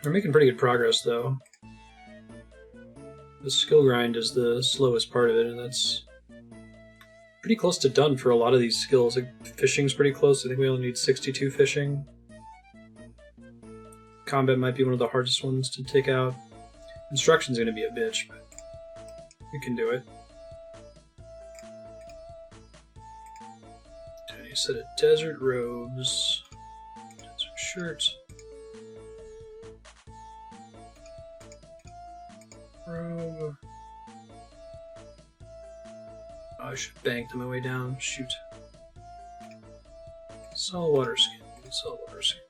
B: We're making pretty good progress, though. The skill grind is the slowest part of it, and that's pretty close to done for a lot of these skills. Like, fishing's pretty close. I think we only need 62 fishing. Combat might be one of the hardest ones to take out. Instruction's going to be a bitch, but we can do it. Tiny set of desert robes. Desert shirt. Robe. Oh, I should bank on my way down. Shoot. Saltwater skin. Saltwater skin.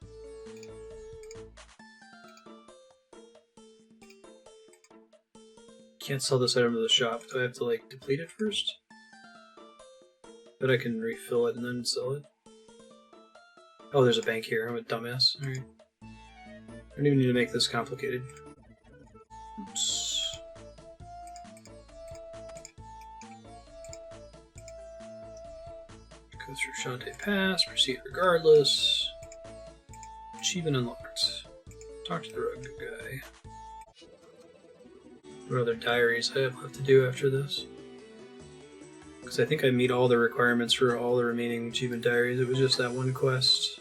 B: Can't sell this item to the shop. Do I have to, like, deplete it first? But I can refill it and then sell it. Oh, there's a bank here. I'm a dumbass. Alright. I don't even need to make this complicated. Oops. Go through Shantae Pass, proceed regardless. Achievement unlocked. Talk to the rugged guy. What other diaries I have left to do after this? Because I think I meet all the requirements for all the remaining achievement diaries. It was just that one quest.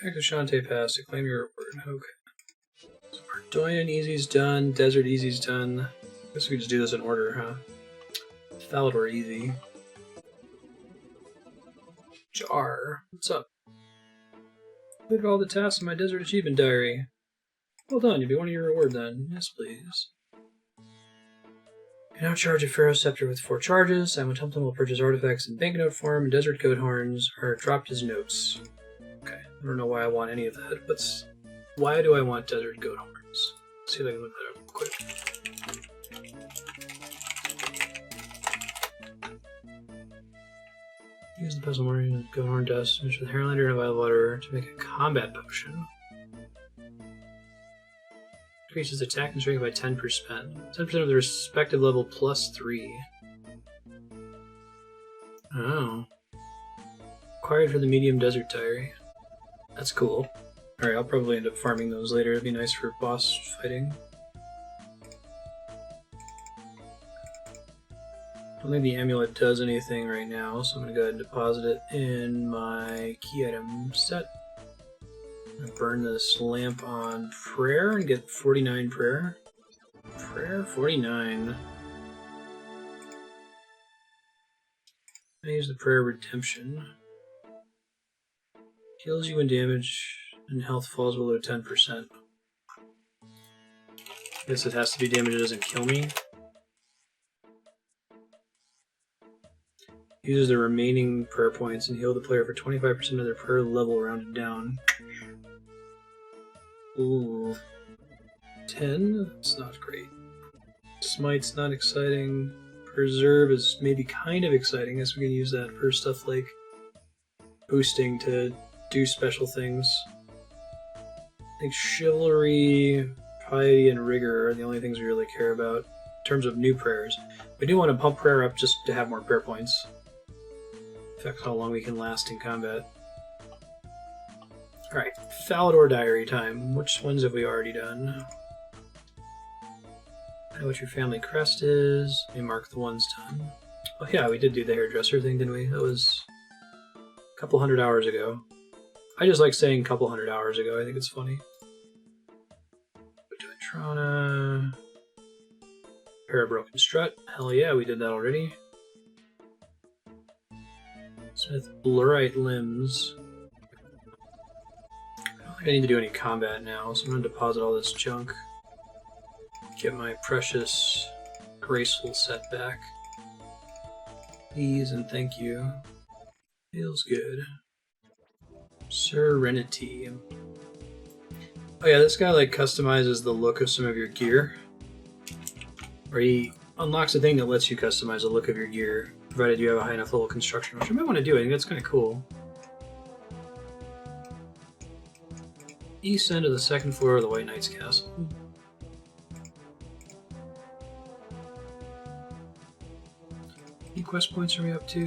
B: Back to Shantae Pass to claim your reward. Okay. So Ardoyan Easy's done. Desert Easy's done. I guess we could just do this in order, huh? Falador Easy. Jar. What's up? Completed all the tasks in my desert achievement diary. Well done, you'll be one of your reward then. Yes, please. You now charge a Pharaoh Scepter with 4 charges. Simon Templeton will purchase artifacts in banknote form, and desert goat horns are dropped as notes. Okay, I don't know why I want any of that, but why do I want desert goat horns? Let's see if I can look that up quick. Use the pestle morning and goat horn dust, mix with Hairlander and a vial of water to make a combat potion. Increases attack and strength by 10%. 10% of the respective level plus 3. Oh. Acquired for the medium desert diary. That's cool. Alright, I'll probably end up farming those later. It'd be nice for boss fighting. I don't think the amulet does anything right now, so I'm going to go ahead and deposit it in my key item set. I'm going to burn this lamp on prayer and get 49 prayer. Prayer 49. I use the prayer redemption. Heals you when damage and health falls below 10%. I guess it has to be damage that doesn't kill me. Uses the remaining prayer points and heal the player for 25% of their prayer level rounded down. Ooh. 10? That's not great. Smite's not exciting. Preserve is maybe kind of exciting, as we can use that for stuff like boosting to do special things. I think Chivalry, Piety, and Rigor are the only things we really care about in terms of new prayers. We do want to pump prayer up just to have more prayer points. Affects how long we can last in combat. Alright, Falador diary time. Which ones have we already done? I know what your family crest is. Let me mark the ones done. Oh yeah, we did do the hairdresser thing, didn't we? That was a couple hundred hours ago. I just like saying a couple hundred hours ago. I think it's funny. Trona. Pair of broken strut. Hell yeah, we did that already. Smith blurite limbs. I don't think I need to do any combat now, so I'm going to deposit all this junk. Get my precious graceful set back. Please and thank you. Feels good. Serenity. Oh yeah, this guy like customizes the look of some of your gear. Or he unlocks a thing that lets you customize the look of your gear, provided you have a high enough level construction, which I might want to do. I think that's kind of cool. East end of the second floor of the White Knight's castle. Any quest points are we up to?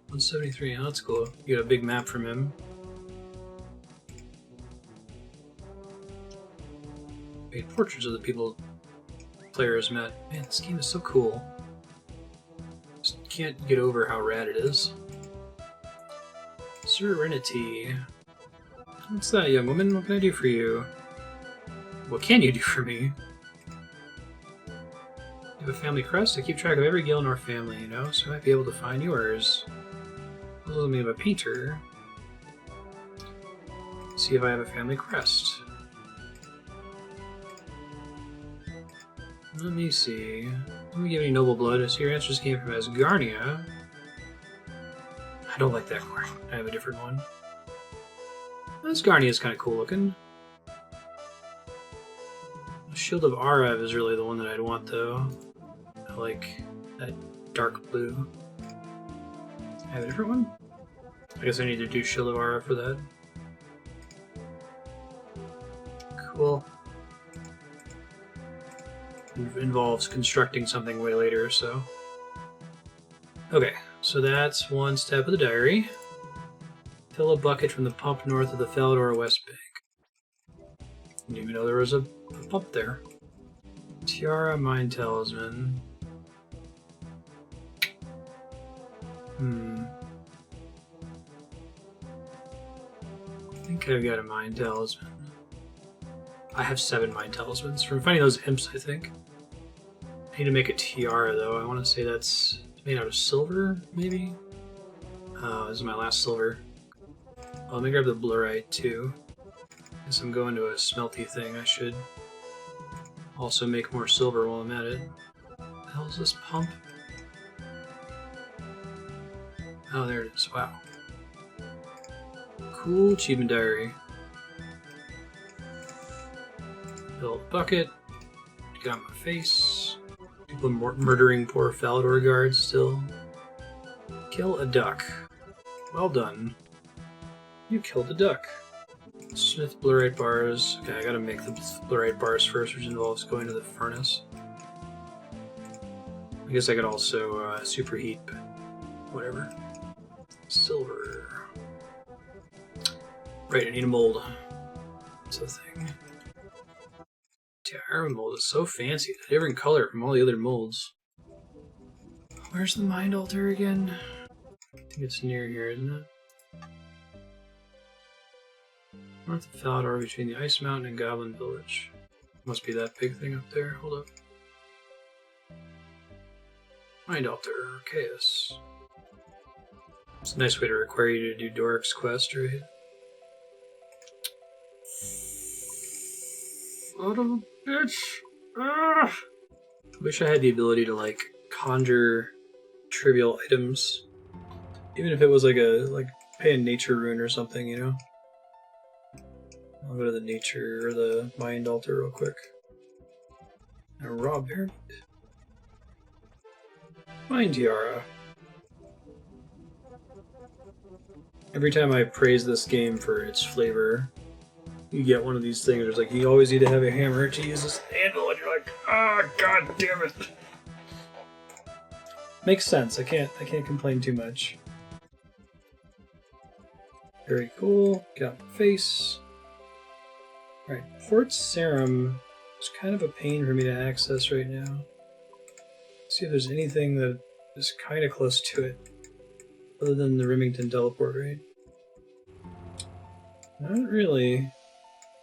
B: 173, oh, that's cool. You got a big map from him. Made portraits of the people players met. Man, this game is so cool. Just can't get over how rad it is. Serenity. What's that, young woman? What can I do for you? What can you do for me? You have a family crest? I keep track of every guild in our family, you know, so I might be able to find yours. What does it mean of a painter? See if I have a family crest. Let me see. Let me give any noble blood. I see your answers came from Asgarnia. I don't like that coin. I have a different one. Asgarnia is kind of cool looking. The Shield of Arav is really the one that I'd want, though. I like that dark blue. I have a different one? I guess I need to do Shield of Arav for that. Cool. It involves constructing something way later, so... Okay, so that's one step of the diary. Fill a bucket from the pump north of the Falador West Bank. Didn't even know there was a pump there. Tiara Mind Talisman. I think I've got a Mind Talisman. I have 7 Mind Talismans. From finding those imps, I think. I need to make a tiara, though. I want to say that's made out of silver, maybe? This is my last silver. Let me grab the blurite too. Since I'm going to a smelty thing, I should also make more silver while I'm at it. What the hell is this pump? Oh, there it is. Wow. Cool achievement diary. Fill a bucket. Get on my face. People murdering poor Falador guards still. Kill a duck. Well done. You killed a duck. Smith blurite bars. Okay, I gotta make the blurite bars first, which involves going to the furnace. I guess I could also superheat, but whatever. Silver. Right, I need a mold. That's the thing. Yeah, iron mold is so fancy. It's a different color from all the other molds. Where's the mind altar again? I think it's near here, isn't it? North of Falador, between the Ice Mountain and Goblin Village. Must be that big thing up there. Hold up. Mind altar, chaos. It's a nice way to require you to do Doric's quest, right? Oh, bitch! Ah! I wish I had the ability to, like, conjure trivial items. Even if it was like pay a nature rune or something, you know? I'll go to the nature or the mind altar real quick. A raw bear. Mind tiara. Every time I praise this game for its flavor, you get one of these things. There's like, you always need to have a hammer to use this handle, and you're like, ah, god damn it. Makes sense. I can't complain too much. Very cool. Got my face. Alright, Port Serum is kind of a pain for me to access right now. Let's see if there's anything that is kind of close to it. Other than the Remington teleport, right? Not really.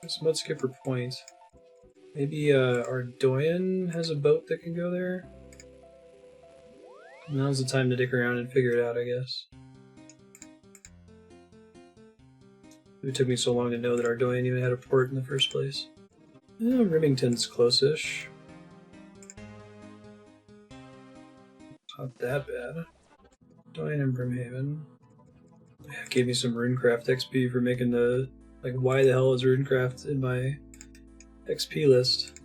B: It's Mudskipper Point. Maybe Ardoyan has a boat that can go there? Now's the time to dick around and figure it out, I guess. It took me so long to know that Ardoyan even had a port in the first place. Yeah, Remington's close-ish. Not that bad. Ardoyan and Brimhaven. Yeah, it gave me some RuneCraft XP for making the... Like, why the hell is RuneCraft in my XP list?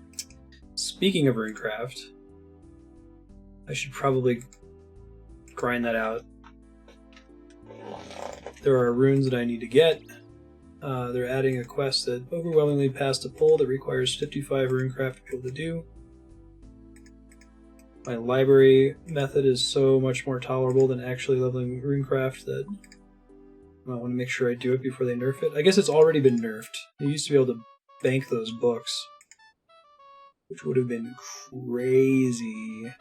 B: Speaking of RuneCraft, I should probably grind that out. There are runes that I need to get. They're adding a quest that overwhelmingly passed a poll that requires 55 RuneCraft to be able to do. My library method is so much more tolerable than actually leveling RuneCraft that I want to make sure I do it before they nerf it. I guess it's already been nerfed. You used to be able to bank those books, which would have been crazy.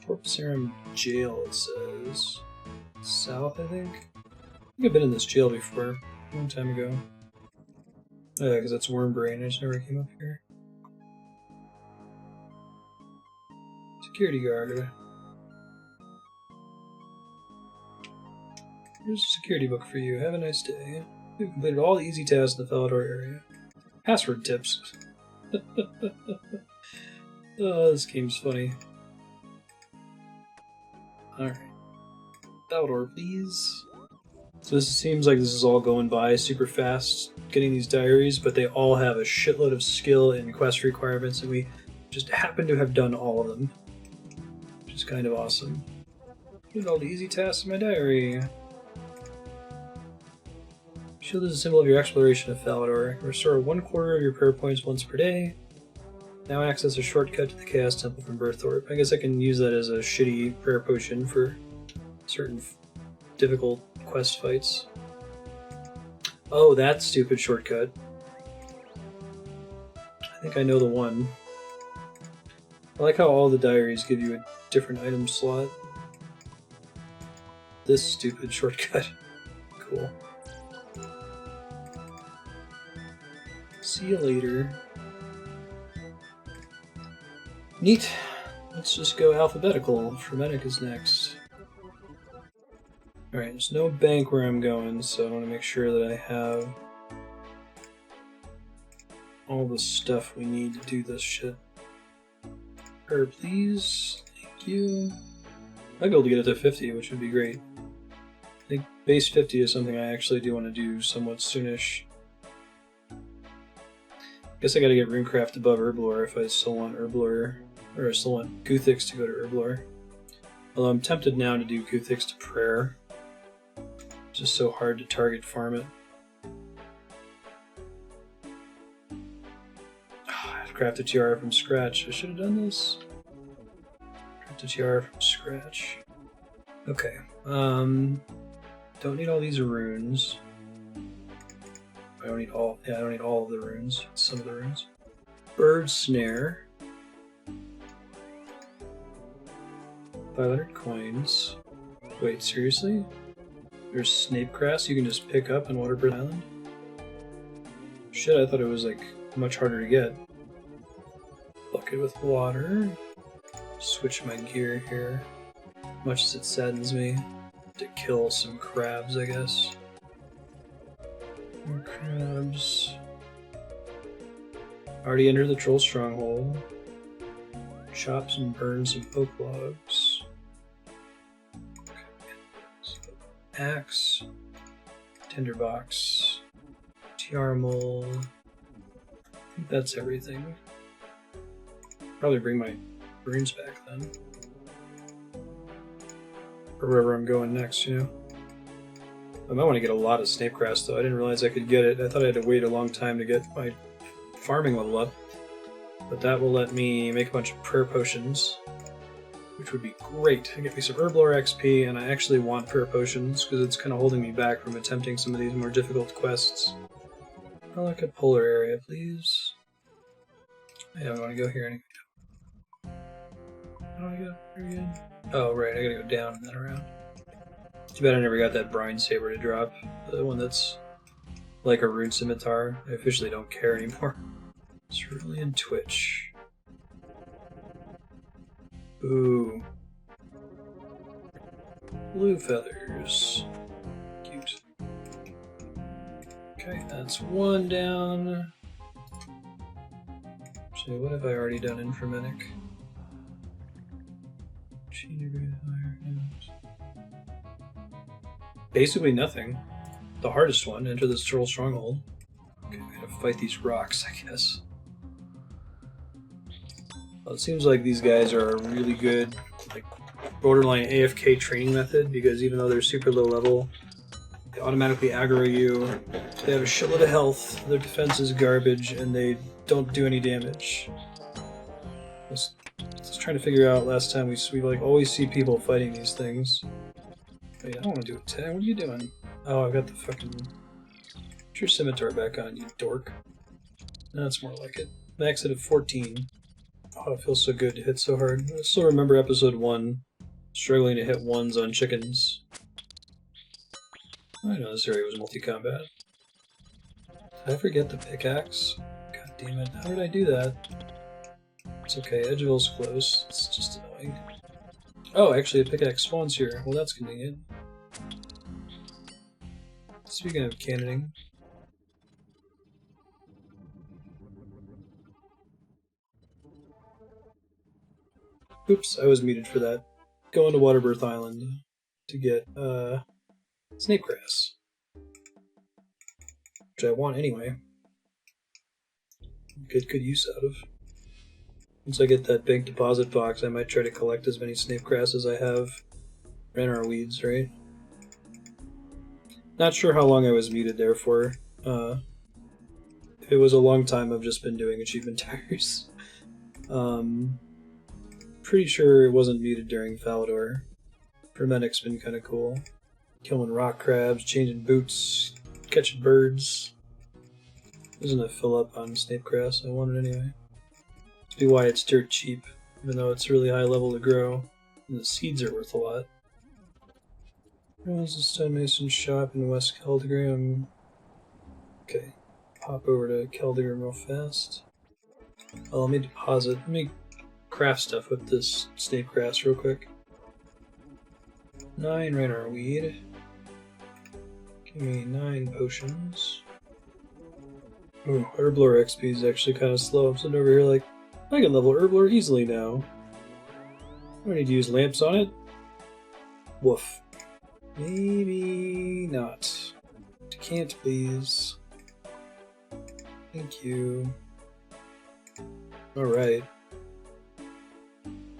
B: Port Serum Jail, it says. South, I think? I think I've been in this jail before, a long time ago. Oh, yeah, because that's Wormbrain. I just never came up here. Security guard. Here's a security book for you. Have a nice day. You've completed all the easy tasks in the Falador area. Password tips. Oh, this game's funny. Alright. Falador, please. So this seems like this is all going by super fast, getting these diaries, but they all have a shitload of skill and quest requirements, and we just happen to have done all of them. Which is kind of awesome. Did all the easy tasks in my diary. Shield is a symbol of your exploration of Falador. Restore 1/4 of your prayer points once per day. Now access a shortcut to the Chaos Temple from Berthorpe. I guess I can use that as a shitty prayer potion for certain difficult quest fights. Oh, that stupid shortcut. I think I know the one. I like how all the diaries give you a different item slot. This stupid shortcut. Cool. See you later. Neat. Let's just go alphabetical. Fremennik is next.
A: Alright, there's no bank where I'm going, so I want to make sure that I have all the stuff we need to do this shit. Herb, please. Thank you. I'd be able to get it to 50, which would be great. I think base 50 is something I actually do want to do somewhat soonish. Guess I gotta get Runecraft above Herblore if I still want Herblore, or I still want Guthix to go to Herblore. Although I'm tempted now to do Guthix to Prayer. It's just so hard to target farm it. I have to craft a tiara from scratch. I should have done this. Craft a tiara from scratch. Okay. Don't need all these runes. I don't need all. Yeah, I don't need all of the runes. Some of the runes. Bird snare. 500 coins. Wait, seriously? There's snape grass you can just pick up on Waterbird Island? Shit, I thought it was like much harder to get. Bucket with water. Switch my gear here. Much as it saddens me to kill some crabs, I guess. More crabs. Already entered the troll stronghold. Chop and burn some oak logs. Okay. So, axe. Tinderbox. Tiara mold. I think that's everything. Probably bring my runes back then. Or wherever I'm going next, you know? I might want to get a lot of snapegrass, though. I didn't realize I could get it. I thought I had to wait a long time to get my farming level up. But that will let me make a bunch of prayer potions, which would be great. Get me some Herblore XP, and I actually want prayer potions, because it's kind of holding me back from attempting some of these more difficult quests. I'll look at polar area, please. Yeah, I want to go here anyway. How do I go here again? Oh, right, I gotta go down and then around. Too bad I never got that brine saber to drop. The one that's like a rune scimitar. I officially don't care anymore. Cerulean Twitch. Ooh. Blue feathers. Cute. Okay, that's one down. Actually, what have I already done in Fremennik? Basically nothing. The hardest one, enter the troll stronghold. Okay, I gotta fight these rocks, I guess. Well, it seems like these guys are a really good, like, borderline AFK training method, because even though they're super low level, they automatically aggro you, they have a shitload of health, their defense is garbage, and they don't do any damage. I was trying to figure out last time we like always see people fighting these things. Wait, I don't want to do attack. What are you doing? Oh, I've got the fucking... Put your scimitar back on, you dork. That's more like it. Max it at 14. Oh, it feels so good to hit so hard. I still remember episode 1, struggling to hit ones on chickens. I know this area was multi-combat. Did I forget the pickaxe? God damn it, how did I do that? It's okay, Edgeville's close. It's just annoying. Oh, actually a pickaxe spawns here. Well, that's convenient. Speaking of cannoning... Oops, I was muted for that. Going to Waterbirth Island to get, snapegrass. Which I want anyway. Get good use out of. Once I get that big deposit box, I might try to collect as many snapegrass as I have Draynor weeds, right? Not sure how long I was muted there for. If it was a long time, I've just been doing achievement tires. Pretty sure it wasn't muted during Falador. Fremennik's been kind of cool. Killing rock crabs, changing boots, catching birds. Isn't a fill up on snapegrass? I want it anyway. Must be why it's dirt cheap, even though it's really high level to grow. And the seeds are worth a lot. Where's the stonemason shop in West Keldagrim? Okay, pop over to Keldagrim real fast. Oh, let me deposit. Let me craft stuff with this snapegrass real quick. 9 Draynor weed. Give me 9 potions. Ooh, Herblore XP is actually kind of slow. I'm sitting over here like, I can level Herblore easily now. I don't need to use lamps on it. Woof. Maybe not. Can't, please. Thank you. Alright.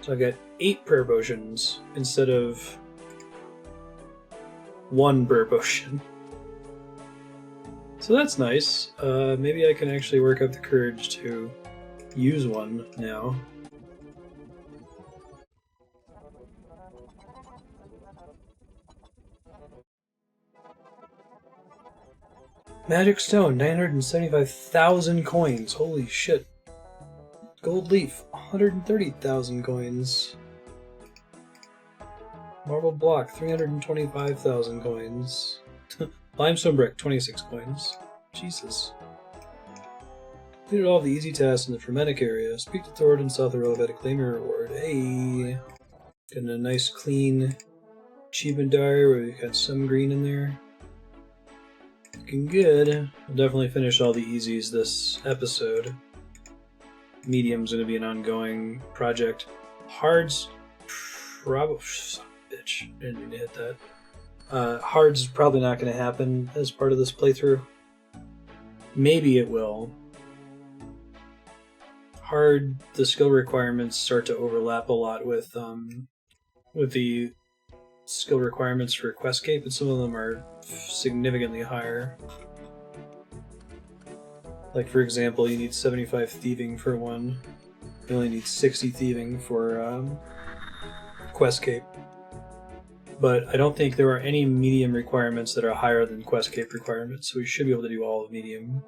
A: So I got 8 prayer potions instead of 1 prayer potion. So that's nice. Maybe I can actually work up the courage to use one now. Magic Stone, 975,000 coins. Holy shit. Gold Leaf, 130,000 coins. Marble Block, 325,000 coins. Limestone Brick, 26 coins. Jesus. Completed all the easy tasks in the Fremennik area. Speak to Thord and South Arella to claim your reward. Hey! Getting a nice clean achievement diary where we've got some green in there. Looking good. We'll definitely finish all the easies this episode. Medium's going to be an ongoing project. Hard's probably... Bitch, I didn't mean to hit that. Hard's probably not going to happen as part of this playthrough. Maybe it will. Hard, the skill requirements start to overlap a lot with the skill requirements for Questcape, and some of them are significantly higher. Like, for example, you need 75 thieving for one. You only need 60 thieving for Questcape. But I don't think there are any medium requirements that are higher than Questcape requirements, so we should be able to do all of medium.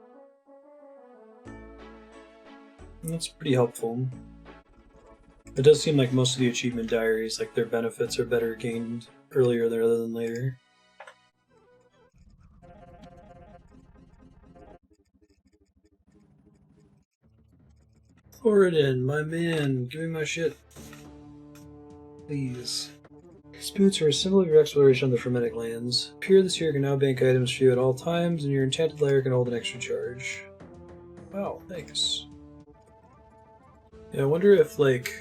A: And that's pretty helpful. It does seem like most of the achievement diaries, like their benefits are better gained earlier rather than later. Thoradin, my man, give me my shit. Please. Spoots are a symbol of your exploration on the Fremennik lands. Appear this year can now bank items for you at all times, and your enchanted lair can hold an extra charge. Wow, thanks. Yeah, I wonder if, like,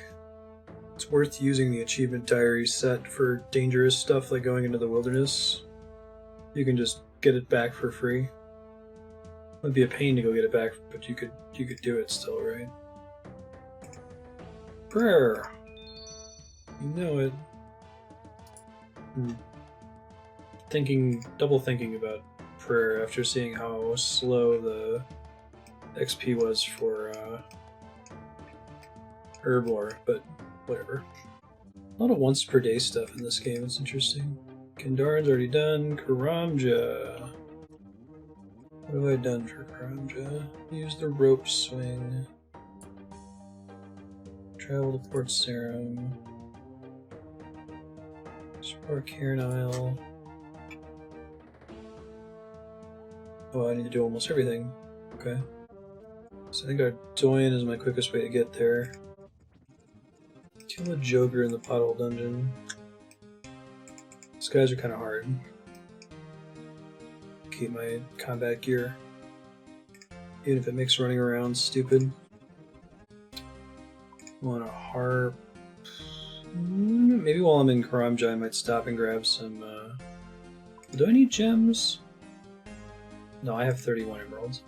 A: it's worth using the achievement diary set for dangerous stuff like going into the wilderness. You can just get it back for free. It would be a pain to go get it back, but you could do it still, right? Prayer. You know it. Double thinking about prayer after seeing how slow the XP was for Herblore, but whatever. A lot of once per day stuff in this game, it's interesting. Kendarin's already done. Karamja. What have I done for Karamja? Use the rope swing. Travel to Port Sarum. Explore Cairn Isle. Oh, I need to do almost everything. Okay. So I think Ardoyan is my quickest way to get there. Kill a Joker in the Pothole Dungeon. These guys are kind of hard. Keep my combat gear. Even if it makes running around stupid. Want a harp. Maybe while I'm in Karamja I might stop and grab some... Do I need gems? No, I have 31 emeralds.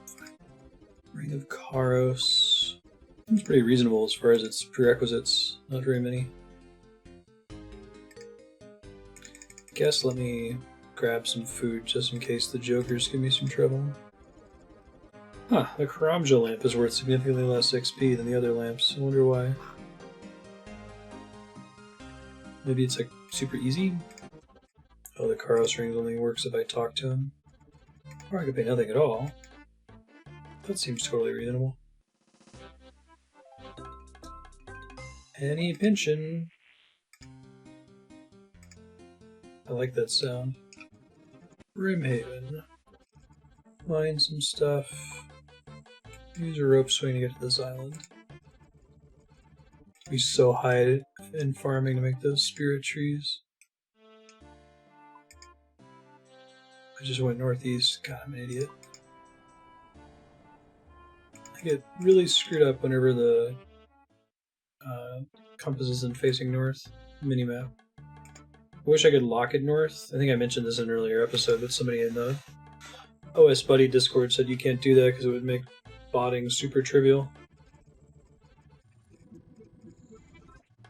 A: Ring of Karos. Seems pretty reasonable as far as its prerequisites. Not very many. Guess let me grab some food just in case the jokers give me some trouble. Huh, the Karamja lamp is worth significantly less XP than the other lamps. I wonder why. Maybe it's like super easy? Oh, the Karos ring only works if I talk to him. Or I could pay nothing at all. That seems totally reasonable. Penny Pinchin. I like that sound. Brimhaven. Mine some stuff. Use a rope swing to get to this island. Be so high in farming to make those spirit trees. I just went northeast. God, I'm an idiot. I get really screwed up whenever the compass isn't facing north. Minimap. I wish I could lock it north. I think I mentioned this in an earlier episode, but somebody in the OS Buddy Discord said you can't do that because it would make botting super trivial.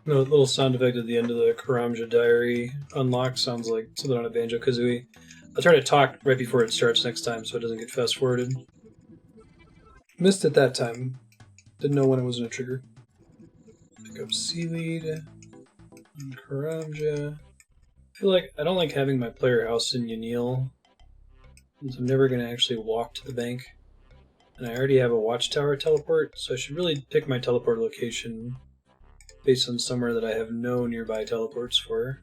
A: No, little sound effect at the end of the Karamja diary unlock sounds like something on a Banjo-Kazooie. I'll try to talk right before it starts next time so it doesn't get fast-forwarded. Missed it that time. Didn't know when it was going to trigger. Pick up Seaweed and Karamja. I feel like I don't like having my player house in Yanil, since I'm never going to actually walk to the bank. And I already have a watchtower teleport, so I should really pick my teleport location based on somewhere that I have no nearby teleports for.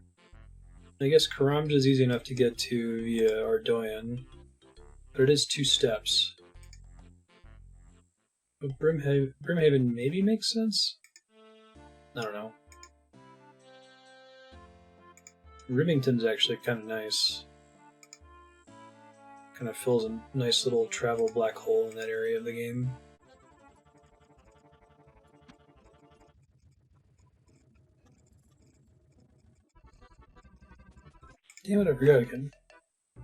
A: I guess Karamja is easy enough to get to via Ardoyan, but it is 2 steps. But Brimhaven maybe makes sense? I don't know. Rivington's actually kind of nice. Kind of fills a nice little travel black hole in that area of the game. Damn it, I forgot again. It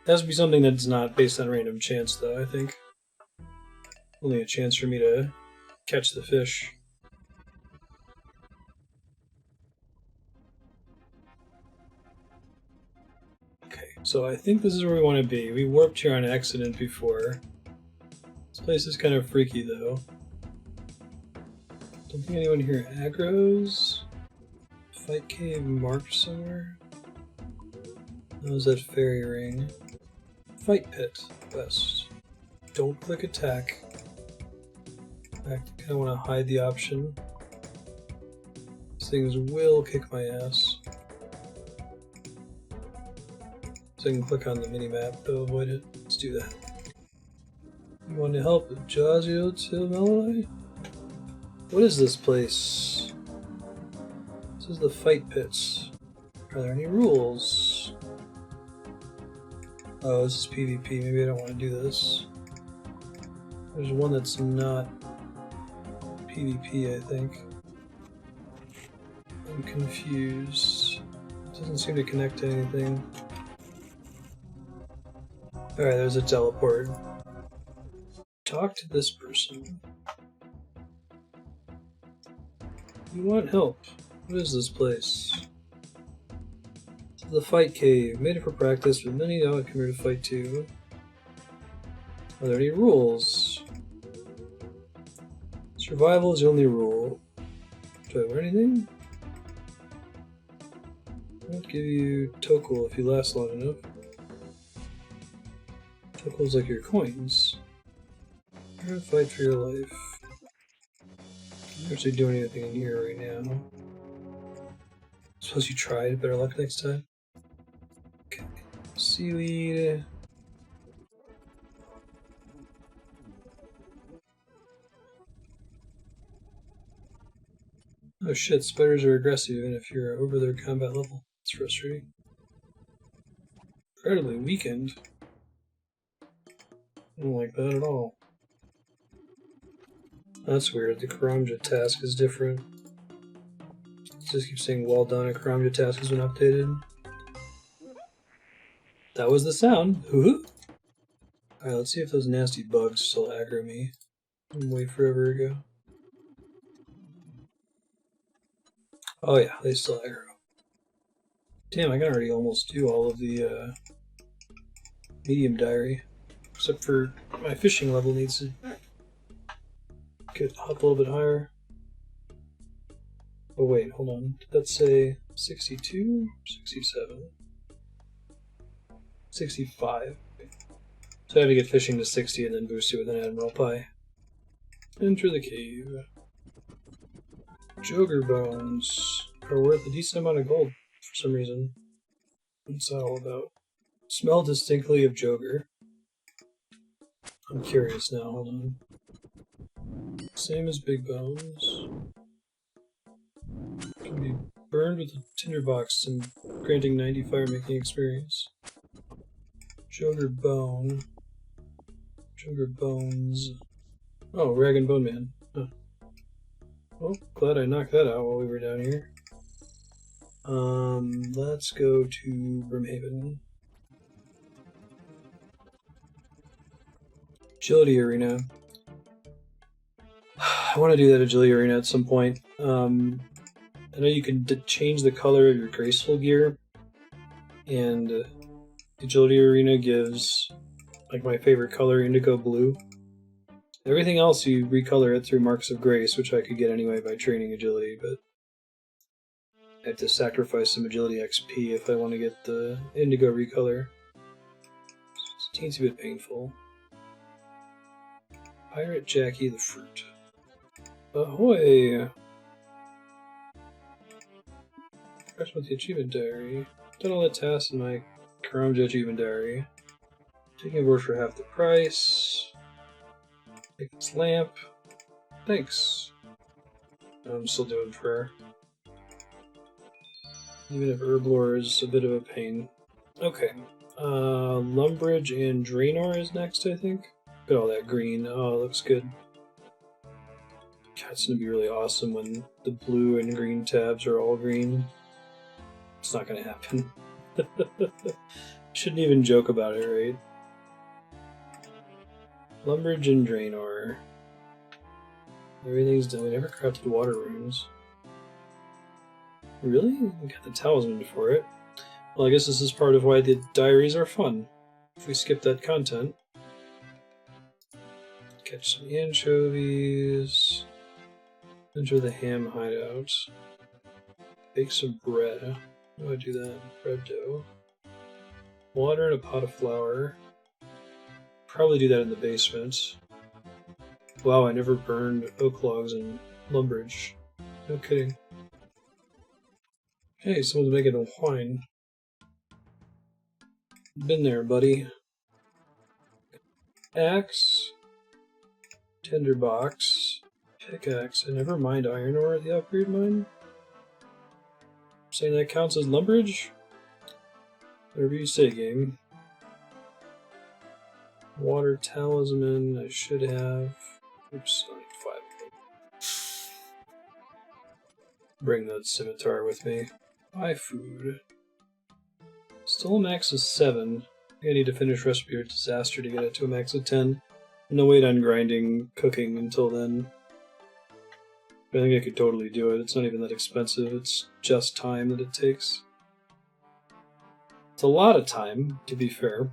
A: has to be something that's not based on random chance, though, I think. Only a chance for me to catch the fish. Okay, so I think this is where we want to be. We warped here on accident before. This place is kind of freaky, though. Don't think anyone here aggroes. Fight cave marked somewhere. How's that fairy ring? Fight pit, west. Don't click attack. In fact, I kind of want to hide the option. These things will kick my ass. So I can click on the minimap to avoid it. Let's do that. You want to help Jazio Tilmelai? What is this place? This is the fight pits. Are there any rules? Oh, this is PvP. Maybe I don't want to do this. There's one that's not PvP, I think. I'm confused. It doesn't seem to connect to anything. Alright, there's a teleport. Talk to this person. You want help? What is this place? The fight cave. Made it for practice, but many come here to fight too. Are there any rules? Survival is the only rule. Do I learn anything? I'll give you Tokul if you last long enough. Tokul's like your coins. You're gonna fight for your life. I'm not actually doing anything in here right now. Suppose you tried. Better luck next time. Okay. Seaweed. Oh shit, spiders are aggressive even if you're over their combat level. It's frustrating. Incredibly weakened. I don't like that at all. That's weird. The Karamja task is different. It just keeps saying well done. A Karamja task has been updated. That was the sound. Hoo-hoo. Alright, let's see if those nasty bugs still aggro me. Way forever ago. Oh yeah, they still aggro. Damn, I can already almost do all of the medium diary. Except for my fishing level needs to get up a little bit higher. Oh wait, hold on. Did that say 62? 67? 65. So I have to get fishing to 60 and then boost it with an Admiral Pie. Enter the cave. Joger bones are worth a decent amount of gold for some reason. What's that all about? Smell distinctly of Joger. I'm curious now, hold on. Same as big bones. Can be burned with a tinderbox and granting 90 fire making experience. Sugar bone. Sugar bones. Oh, Rag and Bone Man. Huh. Well, glad I knocked that out while we were down here. Let's go to Brimhaven. Agility Arena. I want to do that Agility Arena at some point. I know you can change the color of your graceful gear, and Agility Arena gives like my favorite color, indigo blue. Everything else you recolor it through Marks of Grace, which I could get anyway by training agility, but I have to sacrifice some agility XP if I want to get the indigo recolor. It's a teensy bit painful. Pirate Jackie the Fruit. Ahoy! Fresh with the achievement diary. Done all the tasks in my Karamja achievement diary. Taking a board for half the price. Take this lamp. Thanks. I'm still doing prayer. Even if Herblore is a bit of a pain. Okay. Lumbridge and Draynor is next, I think. Look at all that green. Oh, it looks good. God, it's gonna be really awesome when the blue and green tabs are all green. It's not gonna happen. Shouldn't even joke about it, right? Lumbridge and Draynor. Everything's done. We never crafted water runes. Really? We got the talisman for it. Well, I guess this is part of why the diaries are fun. If we skip that content. Catch some anchovies. Enter the ham hideout. Bake some bread. How do I do that? Bread dough. Water and a pot of flour. Probably do that in the basement. Wow, I never burned oak logs in Lumbridge. No kidding. Hey, someone's making a wine. Been there, buddy. Axe. Tinderbox. Pickaxe. And never mind iron ore at the upgrade mine. Saying that counts as Lumbridge? Whatever you say, game. Water talisman, I should have. Oops, I need 5 of them. Bring that scimitar with me. Buy food. Still a max of 7. I think I need to finish Recipe of Disaster to get it to a max of 10. No wait on grinding cooking until then. But I think I could totally do it. It's not even that expensive. It's just time that it takes. It's a lot of time, to be fair.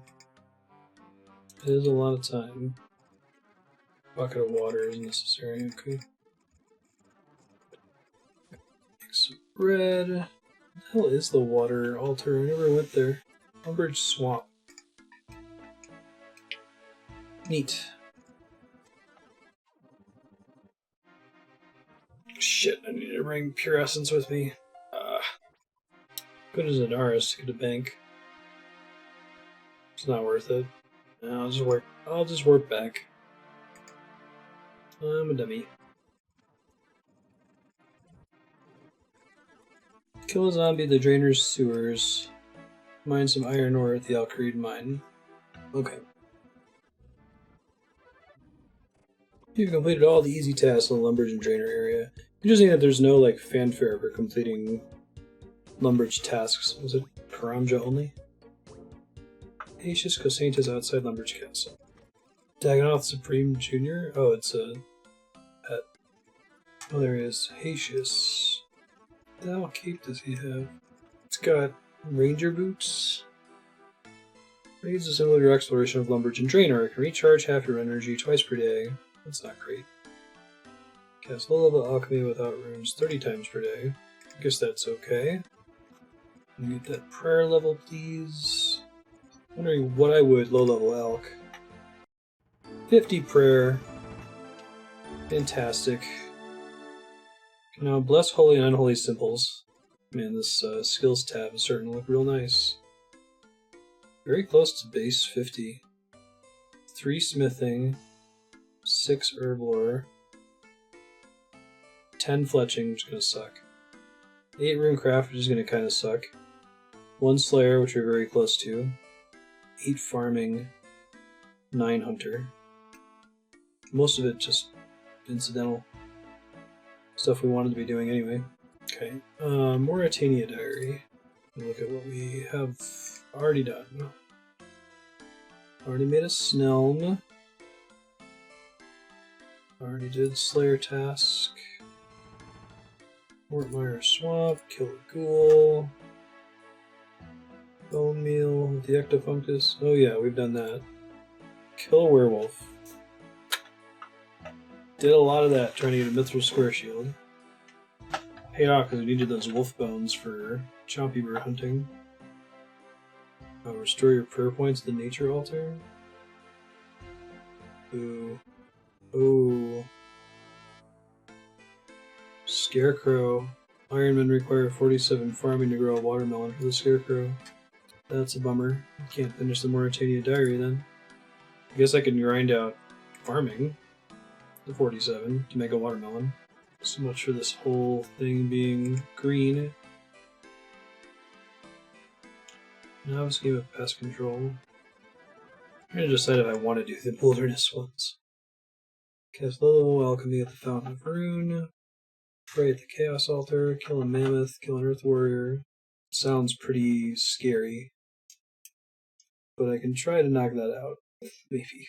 A: It is a lot of time. Bucket of water is necessary, okay. Make some bread. What the hell is the water altar? I never went there. Lumbridge Swamp. Neat. Shit, I need to bring Pure Essence with me. Good as an Aris to get a bank. It's not worth it. No, I'll just work back. I'm a dummy. Kill a zombie at the Drainor's sewers. Mine some iron ore at the Alcreed mine. Okay. You've completed all the easy tasks in the Lumbridge and Draynor area. Interesting that there's no like fanfare for completing Lumbridge tasks. Was it Karamja only? Hosidius Cosaintus outside Lumbridge Castle. Dagonoth Supreme Jr.? Oh, it's a pet. Oh, there he is. Hosidius. What the hell cape does he have? It's got ranger boots. Raids a similar to your exploration of Lumbridge and Draynor. It can recharge half your energy twice per day. That's not great. Cast low-level alchemy without runes 30 times per day. I guess that's okay. Can you get that prayer level, please? Wondering what I would low-level elk. 50 prayer. Fantastic. Now bless holy and unholy symbols. Man, this skills tab is starting to look real nice. Very close to base 50. 3 smithing. 6 herblore. 10 fletching, which is gonna suck. 8 runecraft, which is gonna kinda suck. 1 slayer, which we're very close to. 8 farming, 9 hunter. Most of it just incidental stuff we wanted to be doing anyway. Okay, Morytania diary. Look at what we have already done. Already made a Snelm. Already did Slayer task. Mortmire Swamp, kill a ghoul. Bone meal with the Ectofuncus. Oh yeah, we've done that. Kill a werewolf. Did a lot of that trying to get a Mithril Square Shield. Paid off because we needed those wolf bones for chompy bird hunting. Restore your prayer points to the nature altar. Ooh. Ooh. Scarecrow. Ironmen require 47 farming to grow a watermelon for the Scarecrow. That's a bummer. Can't finish the Morytania diary then. I guess I can grind out farming. The 47 to make a watermelon. So much for this whole thing being green. Now this game of pest control. I'm gonna decide if I want to do the wilderness ones. Cast level alchemy at the Fountain of Rune. Pray at the Chaos Altar. Kill a mammoth. Kill an Earth Warrior. Sounds pretty scary. But I can try to knock that out. Maybe.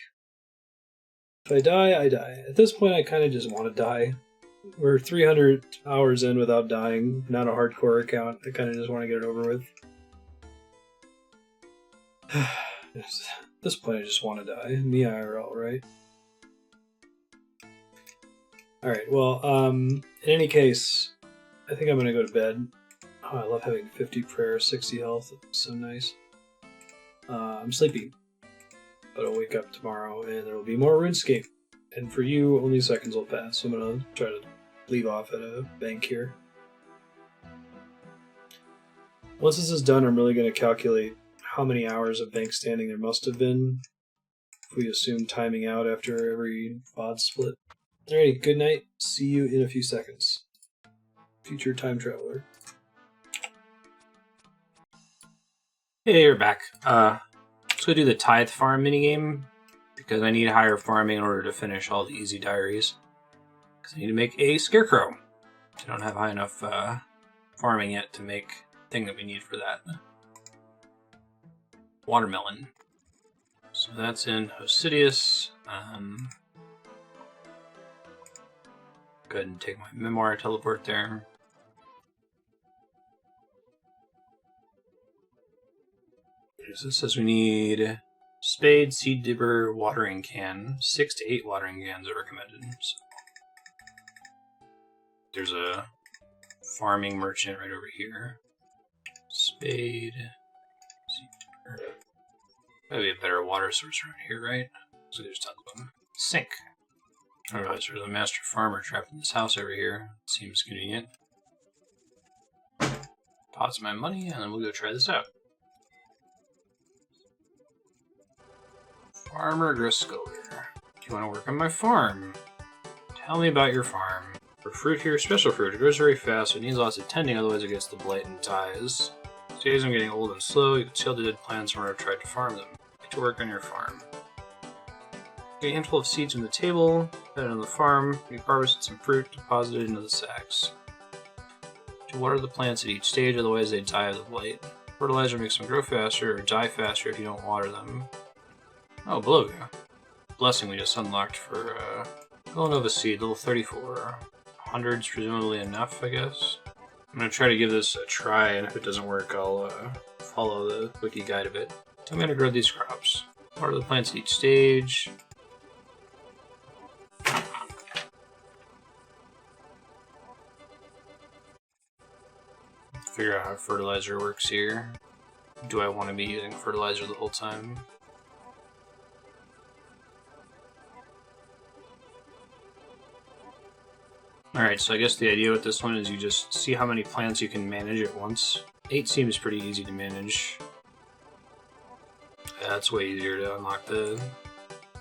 A: If I die, I die. At this point, I kind of just want to die. We're 300 hours in without dying. Not a hardcore account. I kind of just want to get it over with. At this point, I just want to die. Me IRL, right? Alright, well, in any case, I think I'm going to go to bed. Oh, I love having 50 prayer, 60 health. It's so nice. I'm sleepy. But I'll wake up tomorrow and there will be more RuneScape. And for you, only seconds will pass, so I'm going to try to leave off at a bank here. Once this is done, I'm really going to calculate how many hours of bank standing there must have been. If we assume timing out after every VOD split. Alrighty, good night. See you in a few seconds. Future time traveler.
B: Hey, you're back. Let's go do the Thite farm minigame, because I need higher farming in order to finish all the easy diaries. Because I need to make a Scarecrow. I don't have high enough farming yet to make the thing that we need for that. Watermelon. So that's in Hosidius. Go ahead and take my memoir, teleport there. This says we need spade, seed dipper, watering can. 6 to 8 watering cans are recommended. So there's a farming merchant right over here. Spade, seed dipper. That'd be a better water source around here, right? So there's tons of them. Sink. I realize there's a master farmer trapped in this house over here. Seems convenient. Pause my money, and then we'll go try this out. Farmer Driscoll here. Do you want to work on my farm? Tell me about your farm. For fruit here, special fruit. It grows very fast, so it needs lots of tending, otherwise it gets the blight and dies. These days I'm getting old and slow. You can see all the dead plants where I've tried to farm them. Like to work on your farm. Get a handful of seeds from the table, put it on the farm, you harvested some fruit, deposit it into the sacks. To water the plants at each stage, otherwise they die of the blight. Fertilizer makes them grow faster or die faster if you don't water them. Oh, Beloga. Blessing we just unlocked for Villanova Seed, level 34. 100's presumably enough, I guess. I'm gonna try to give this a try, and if it doesn't work, I'll follow the wiki guide a bit. I'm gonna grow these crops. Water the plants at each stage. Figure out how fertilizer works here. Do I want to be using fertilizer the whole time? Alright, so I guess the idea with this one is you just see how many plants you can manage at once. 8 seems pretty easy to manage. That's way easier to unlock the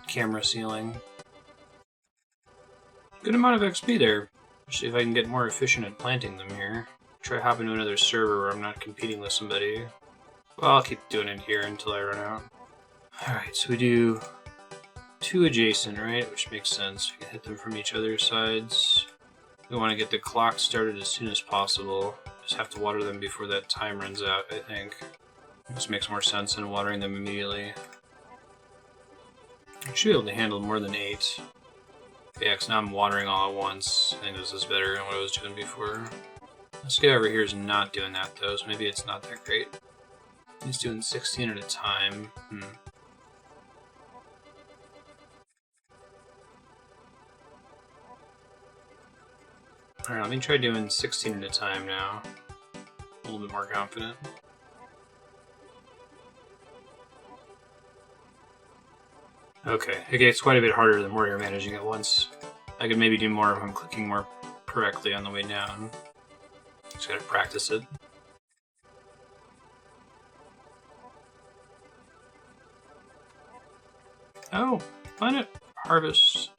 B: camera ceiling. Good amount of XP there. See if I can get more efficient at planting them here. Try hopping to another server where I'm not competing with somebody. Well, I'll keep doing it here until I run out. Alright, so we do 2 adjacent, right? Which makes sense. We can hit them from each other's sides. We want to get the clock started as soon as possible. Just have to water them before that time runs out, I think. This makes more sense than watering them immediately. I should be able to handle more than 8. Yeah, because now I'm watering all at once. I think this is better than what I was doing before. This guy over here is not doing that though, so maybe it's not that great. He's doing 16 at a time. Alright, let me try doing 16 at a time now. A little bit more confident. Okay, it gets quite a bit harder the more you're managing at once. I could maybe do more if I'm clicking more correctly on the way down. Just gotta practice it. Oh, planet harvest.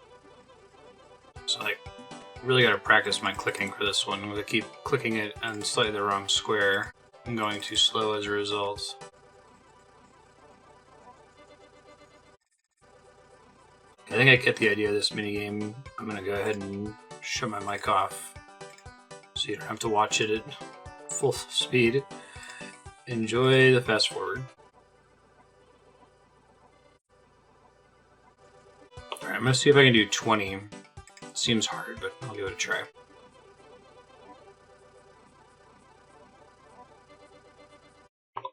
B: So like, really gotta practice my clicking for this one. I'm gonna keep clicking it on slightly the wrong square. I'm going too slow as a result. I think I get the idea of this minigame. I'm gonna go ahead and shut my mic off so you don't have to watch it at full speed. Enjoy the fast forward. Alright, I'm gonna see if I can do 20. Seems hard, but I'll give it a try.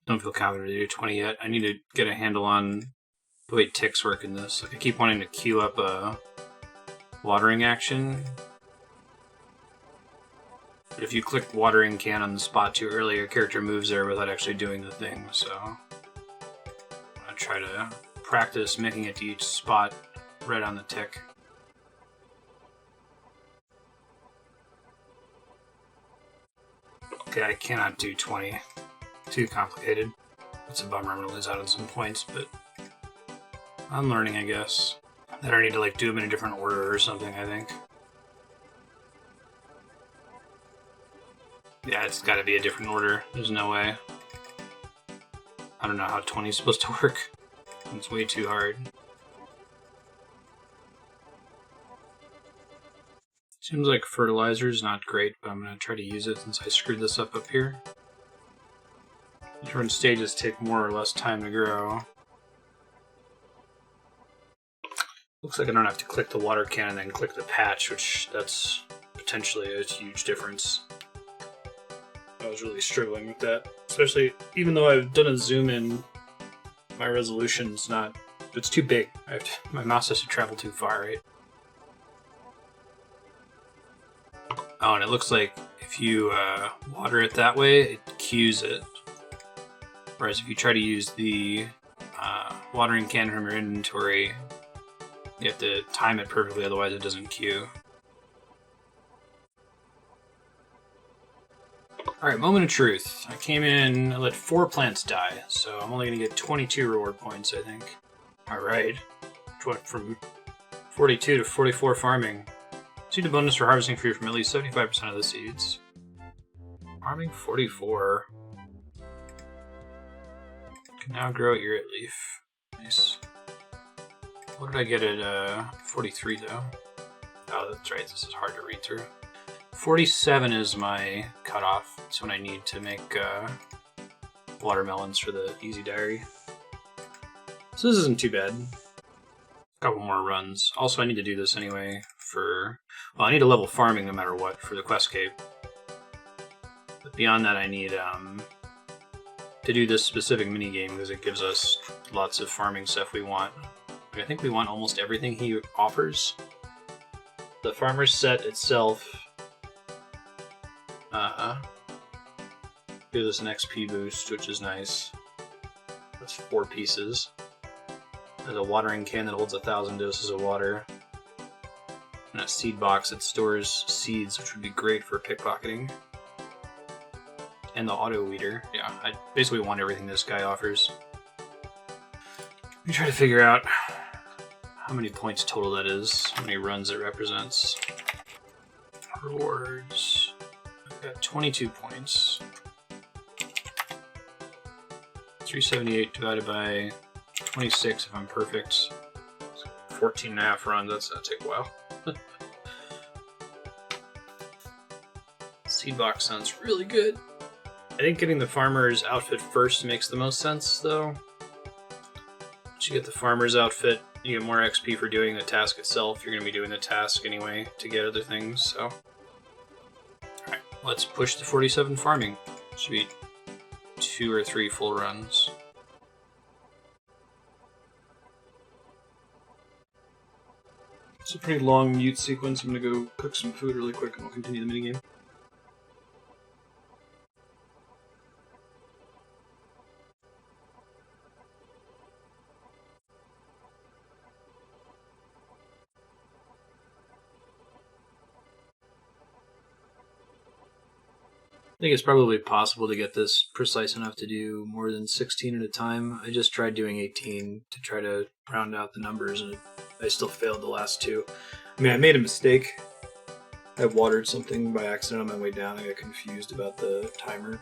B: Don't feel confident to do 20 yet. I need to get a handle on the way ticks work in this. Like, I keep wanting to queue up a watering action. But if you click watering can on the spot too early, your character moves there without actually doing the thing, so I'm gonna try to practice making it to each spot right on the tick. Okay, I cannot do 20. Too complicated. That's a bummer. I'm gonna lose out on some points, but I'm learning, I guess. That I need to like do them in a different order or something, I think. Yeah, it's gotta be a different order. There's no way. I don't know how 20 is supposed to work. It's way too hard. Seems like fertilizer is not great, but I'm gonna try to use it since I screwed this up here. Different stages take more or less time to grow. Looks like I don't have to click the water can and then click the patch, which that's potentially a huge difference. I was really struggling with that. Especially, even though I've done a zoom in, my resolution's not, it's too big. My mouse has to travel too far, right? Oh, and it looks like if you water it that way, it queues it. Whereas if you try to use the watering can from your inventory, you have to time it perfectly, otherwise it doesn't queue. Alright, moment of truth. I came in, I let 4 plants die, so I'm only going to get 22 reward points, I think. Alright. Went from 42 to 44 farming. Seed a bonus for harvesting fruit from at least 75% of the seeds. Farming 44. Can now grow at your leaf. Nice. What did I get at 43 though? Oh, that's right, this is hard to read through. 47 is my cutoff. It's when I need to make watermelons for the easy diary. So this isn't too bad. A couple more runs. Also, I need to do this anyway for... Well, I need a level farming no matter what for the questcape. But beyond that, I need to do this specific minigame because it gives us lots of farming stuff we want. I think we want almost everything he offers. The farmer's set itself gives us an XP boost, which is nice. That's 4 pieces. There's a watering can that holds 1,000 doses of water. And a seed box that stores seeds, which would be great for pickpocketing. And the auto weeder. Yeah, I basically want everything this guy offers. Let me try to figure out how many points total that is, how many runs it represents. Rewards. I've got 22 points. 378 divided by 26 if I'm perfect. 14 and a half runs, that's gonna take a while. Seed box sounds really good. I think getting the farmer's outfit first makes the most sense, though. Once you get the farmer's outfit, you get more XP for doing the task itself. You're going to be doing the task anyway to get other things, so... Alright, let's push the 47 farming. Should be 2 or 3 full runs. It's a pretty long mute sequence. I'm going to go cook some food really quick and we'll continue the minigame. I think it's probably possible to get this precise enough to do more than 16 at a time. I just tried doing 18 to try to round out the numbers, and I still failed the last 2. I mean, I made a mistake. I watered something by accident on my way down. I got confused about the timer.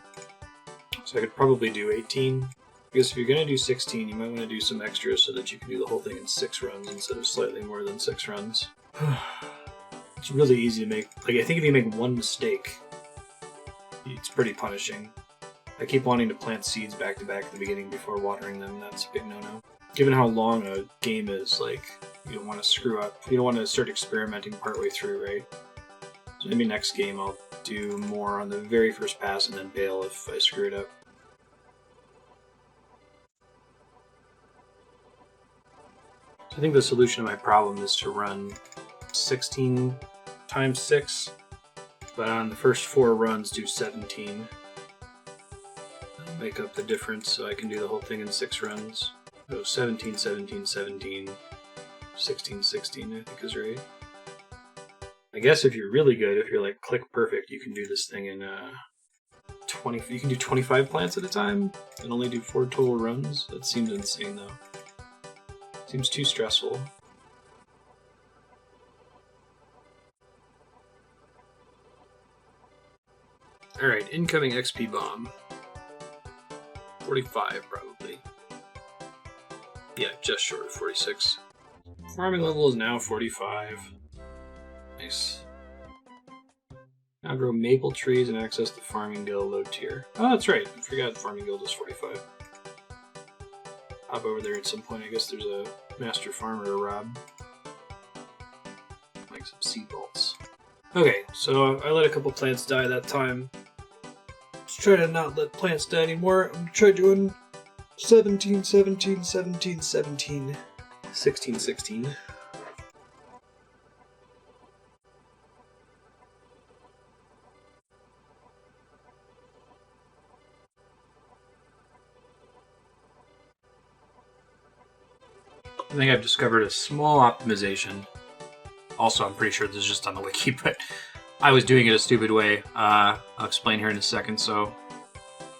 B: So I could probably do 18. Because if you're going to do 16, you might want to do some extras so that you can do the whole thing in 6 runs instead of slightly more than 6 runs. It's really easy to make. Like, I think if you make one mistake, it's pretty punishing. I keep wanting to plant seeds back to back at the beginning before watering them. That's a big no-no. Given how long a game is, like, you don't want to screw up. You don't want to start experimenting partway through, right? So maybe next game I'll do more on the very first pass and then bail if I screw it up. So I think the solution to my problem is to run 16 times 6. But on the first 4 runs, do 17. That'll make up the difference so I can do the whole thing in 6 runs. So 17, 17, 17, 16, 16, I think is right. I guess if you're really good, if you're like click perfect, you can do this thing in 20. You can do 25 plants at a time and only do 4 total runs. That seems insane though. Seems too stressful. Alright, incoming XP bomb. 45, probably. Yeah, just short of 46. Farming level is now 45. Nice. Now grow maple trees and access the farming guild low tier. Oh, that's right. I forgot the farming guild is 45. Hop over there at some point. I guess there's a master farmer to rob. Like some seed bolts. Okay, so I let a couple plants die that time. Let's try to not let plants die anymore. I'm gonna try doing 17, 17, 17, 17, 16, 16. I think I've discovered a small optimization. Also, I'm pretty sure this is just on the wiki, but I was doing it a stupid way. I'll explain here in a second. So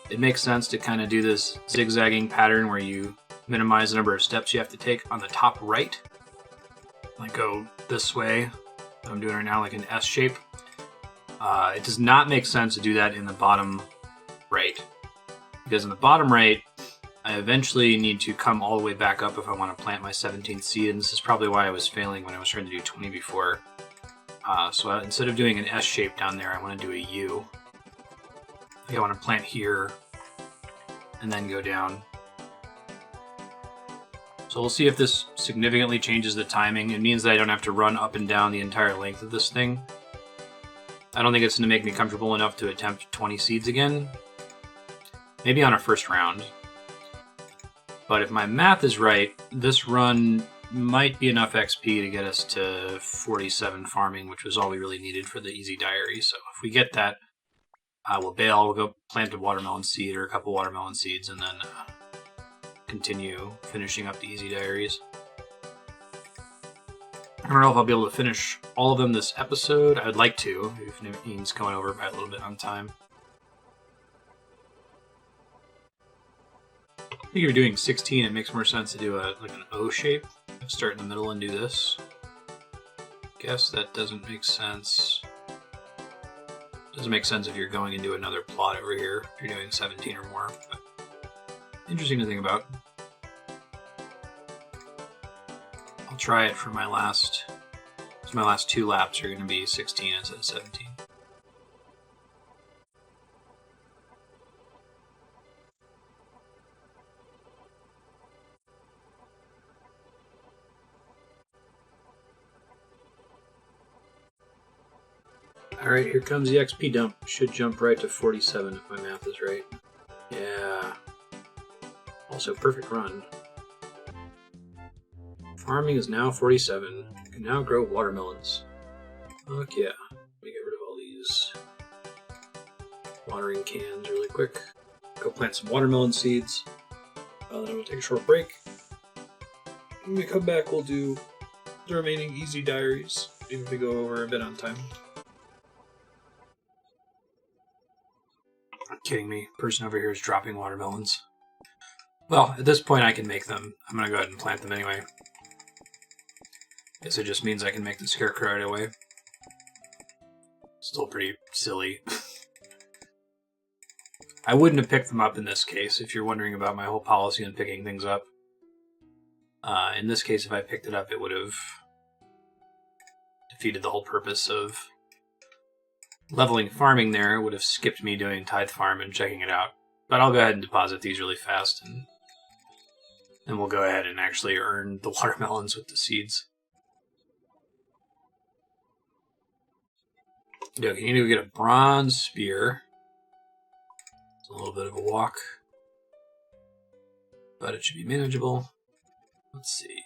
B: it makes sense to kind of do this zigzagging pattern where you minimize the number of steps you have to take on the top right. Like go this way. I'm doing it right now like an S shape. It does not make sense to do that in the bottom right. Because in the bottom right, I eventually need to come all the way back up if I want to plant my 17th seed, and this is probably why I was failing when I was trying to do 20 before. So instead of doing an S shape down there, I want to do a U. I want to plant here, and then go down. So we'll see if this significantly changes the timing. It means that I don't have to run up and down the entire length of this thing. I don't think it's going to make me comfortable enough to attempt 20 seeds again. Maybe on a first round. But if my math is right, this run might be enough XP to get us to 47 farming, which was all we really needed for the easy diary. So if we get that, we'll bail, we'll go plant a watermelon seed or a couple watermelon seeds, and then continue finishing up the easy diaries. I don't know if I'll be able to finish all of them this episode. I would like to, if it means going over by a little bit on time. I think if you're doing 16, it makes more sense to do like an O shape. Start in the middle and do this. Guess that doesn't make sense. Doesn't make sense if you're going into another plot over here, if you're doing 17 or more. But interesting to think about. I'll try it for my last. So my last 2 laps are going to be 16 instead of 17. Alright, here comes the XP dump. Should jump right to 47 if my math is right. Yeah. Also, perfect run. Farming is now 47. You can now grow watermelons. Fuck yeah. Let me get rid of all these watering cans really quick. Go plant some watermelon seeds. Then we'll take a short break. When we come back, we'll do the remaining easy diaries, even if we go over a bit on time. Kidding me. Person over here is dropping watermelons. Well, at this point I can make them. I'm going to go ahead and plant them anyway. Guess it just means I can make the scarecrow right away. Still pretty silly. I wouldn't have picked them up in this case, if you're wondering about my whole policy on picking things up. In this case, if I picked it up, it would have defeated the whole purpose of leveling farming there. It would have skipped me doing Thite farm and checking it out. But I'll go ahead and deposit these really fast, and we'll go ahead and actually earn the watermelons with the seeds. Okay, you need to get a bronze spear. It's a little bit of a walk, but it should be manageable. Let's see.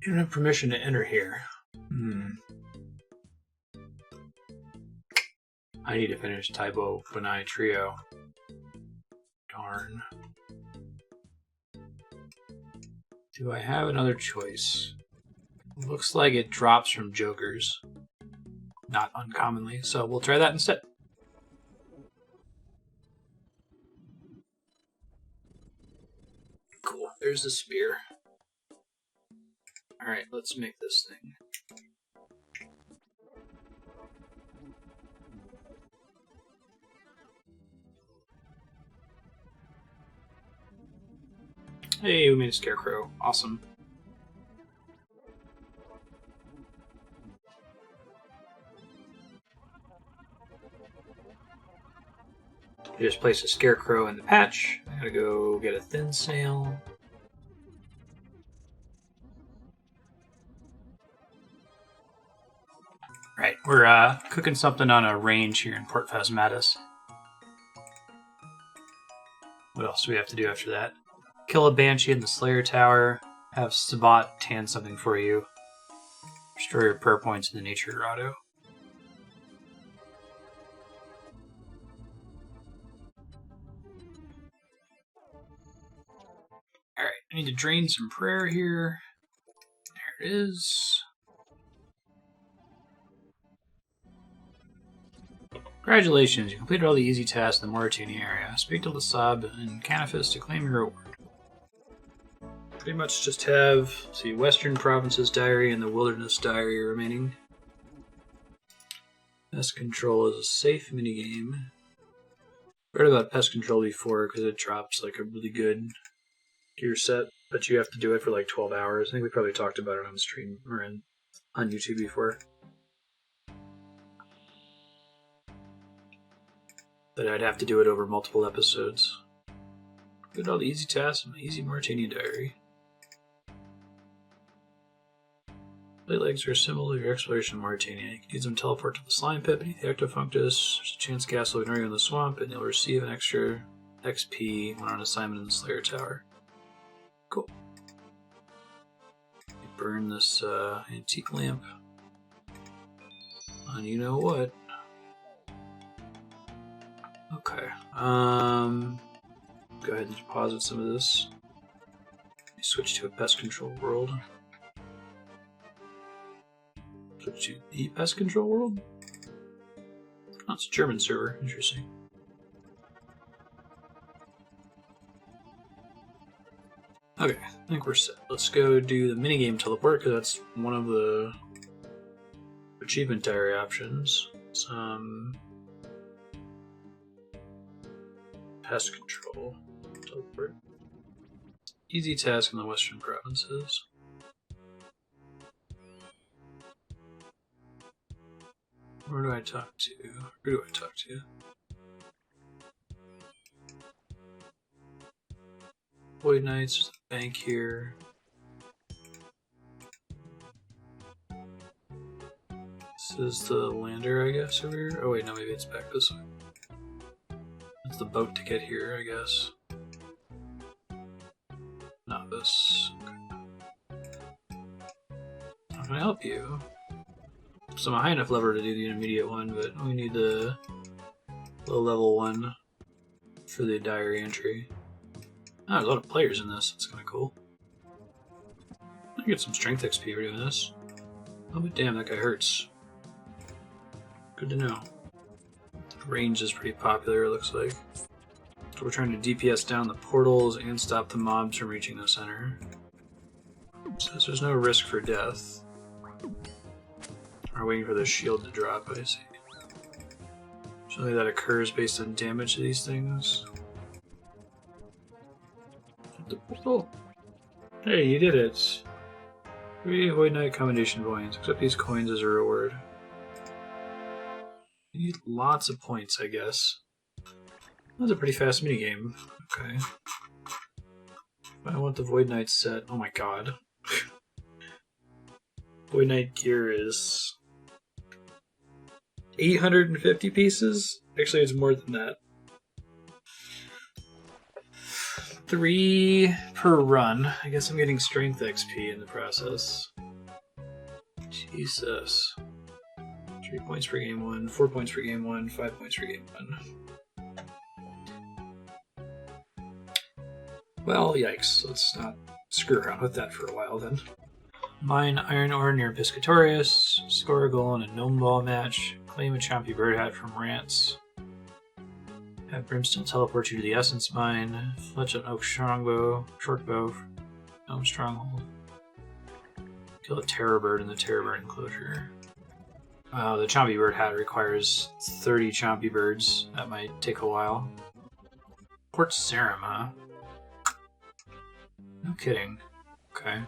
B: You don't have permission to enter here. I need to finish Taibo Bunai Trio. Darn. Do I have another choice? Looks like it drops from jokers. Not uncommonly, so we'll try that instead. Cool, there's the spear. Alright, let's make this thing. Hey, we made a scarecrow. Awesome. I just placed a scarecrow in the patch. I gotta go get a thin sail. Right, we're cooking something on a range here in Port Phasmatis. What else do we have to do after that? Kill a Banshee in the Slayer Tower. Have Sabat tan something for you. Restore your prayer points in the Nature Grotto. Alright, I need to drain some prayer here. There it is. Congratulations, you completed all the easy tasks in the Morytania area. Speak to Lasab and Canifis to claim your reward. Pretty much just have, see, Western Provinces Diary and the Wilderness Diary remaining. Pest Control is a safe minigame. I heard about Pest Control before because it drops like a really good gear set, but you have to do it for like 12 hours. I think we probably talked about it on stream or on YouTube before. But I'd have to do it over multiple episodes. Get all the easy tasks in my easy Morytania diary. Plate legs are similar to your exploration of Morytania. You can use them to teleport to the slime pit beneath the Ectofunctus. There's a chance gas will ignore you in the swamp, and you'll receive an extra XP when on assignment in the Slayer Tower. Cool. You burn this antique lamp on you know what. Okay. Go ahead and deposit some of this. Switch to a pest control world. Switch to the pest control world? Oh, it's a German server. Interesting. Okay, I think we're set. Let's go do the minigame teleport, because that's one of the achievement diary options. Some pest control teleport. Easy task in the western provinces. Where do I talk to? Who do I talk to? Void Knights, there's a bank here. This is the lander, I guess, over here. Oh wait, no, maybe it's back this way. It's the boat to get here, I guess. Not this. Okay. How can I help you? So I'm a high enough level to do the intermediate one, but we need the low level one for the diary entry. Oh, there's a lot of players in this. That's kind of cool. I get some strength XP for doing this. Oh, but damn, that guy hurts. Good to know. Range is pretty popular, it looks like. So we're trying to DPS down the portals and stop the mobs from reaching the center. Says there's no risk for death. We're waiting for the shield to drop, I see. Surely that occurs based on damage to these things. The portal. Hey, you did it! 3 Void Knight Commendation points. Accept these coins as a reward. You need lots of points, I guess. That's a pretty fast minigame. Okay. I want the Void Knight set. Oh my god. Void Knight gear is 850 pieces? Actually, it's more than that. 3 per run. I guess I'm getting strength XP in the process. Jesus. 3 points per game 1, 4 points per game 1, 5 points per game 1. Well, yikes. Let's not screw around with that for a while then. Mine iron ore near Piscatorius. Score a goal in a gnome ball match. Claim a chompy bird hat from Rants. Have Brimstone teleport you to the Essence Mine. Fletch an oak strongbow, short bow, gnome stronghold. Kill a terror bird in the terror bird enclosure. The chompy bird hat requires 30 chompy birds. That might take a while. Port Serum, huh? No kidding. Okay.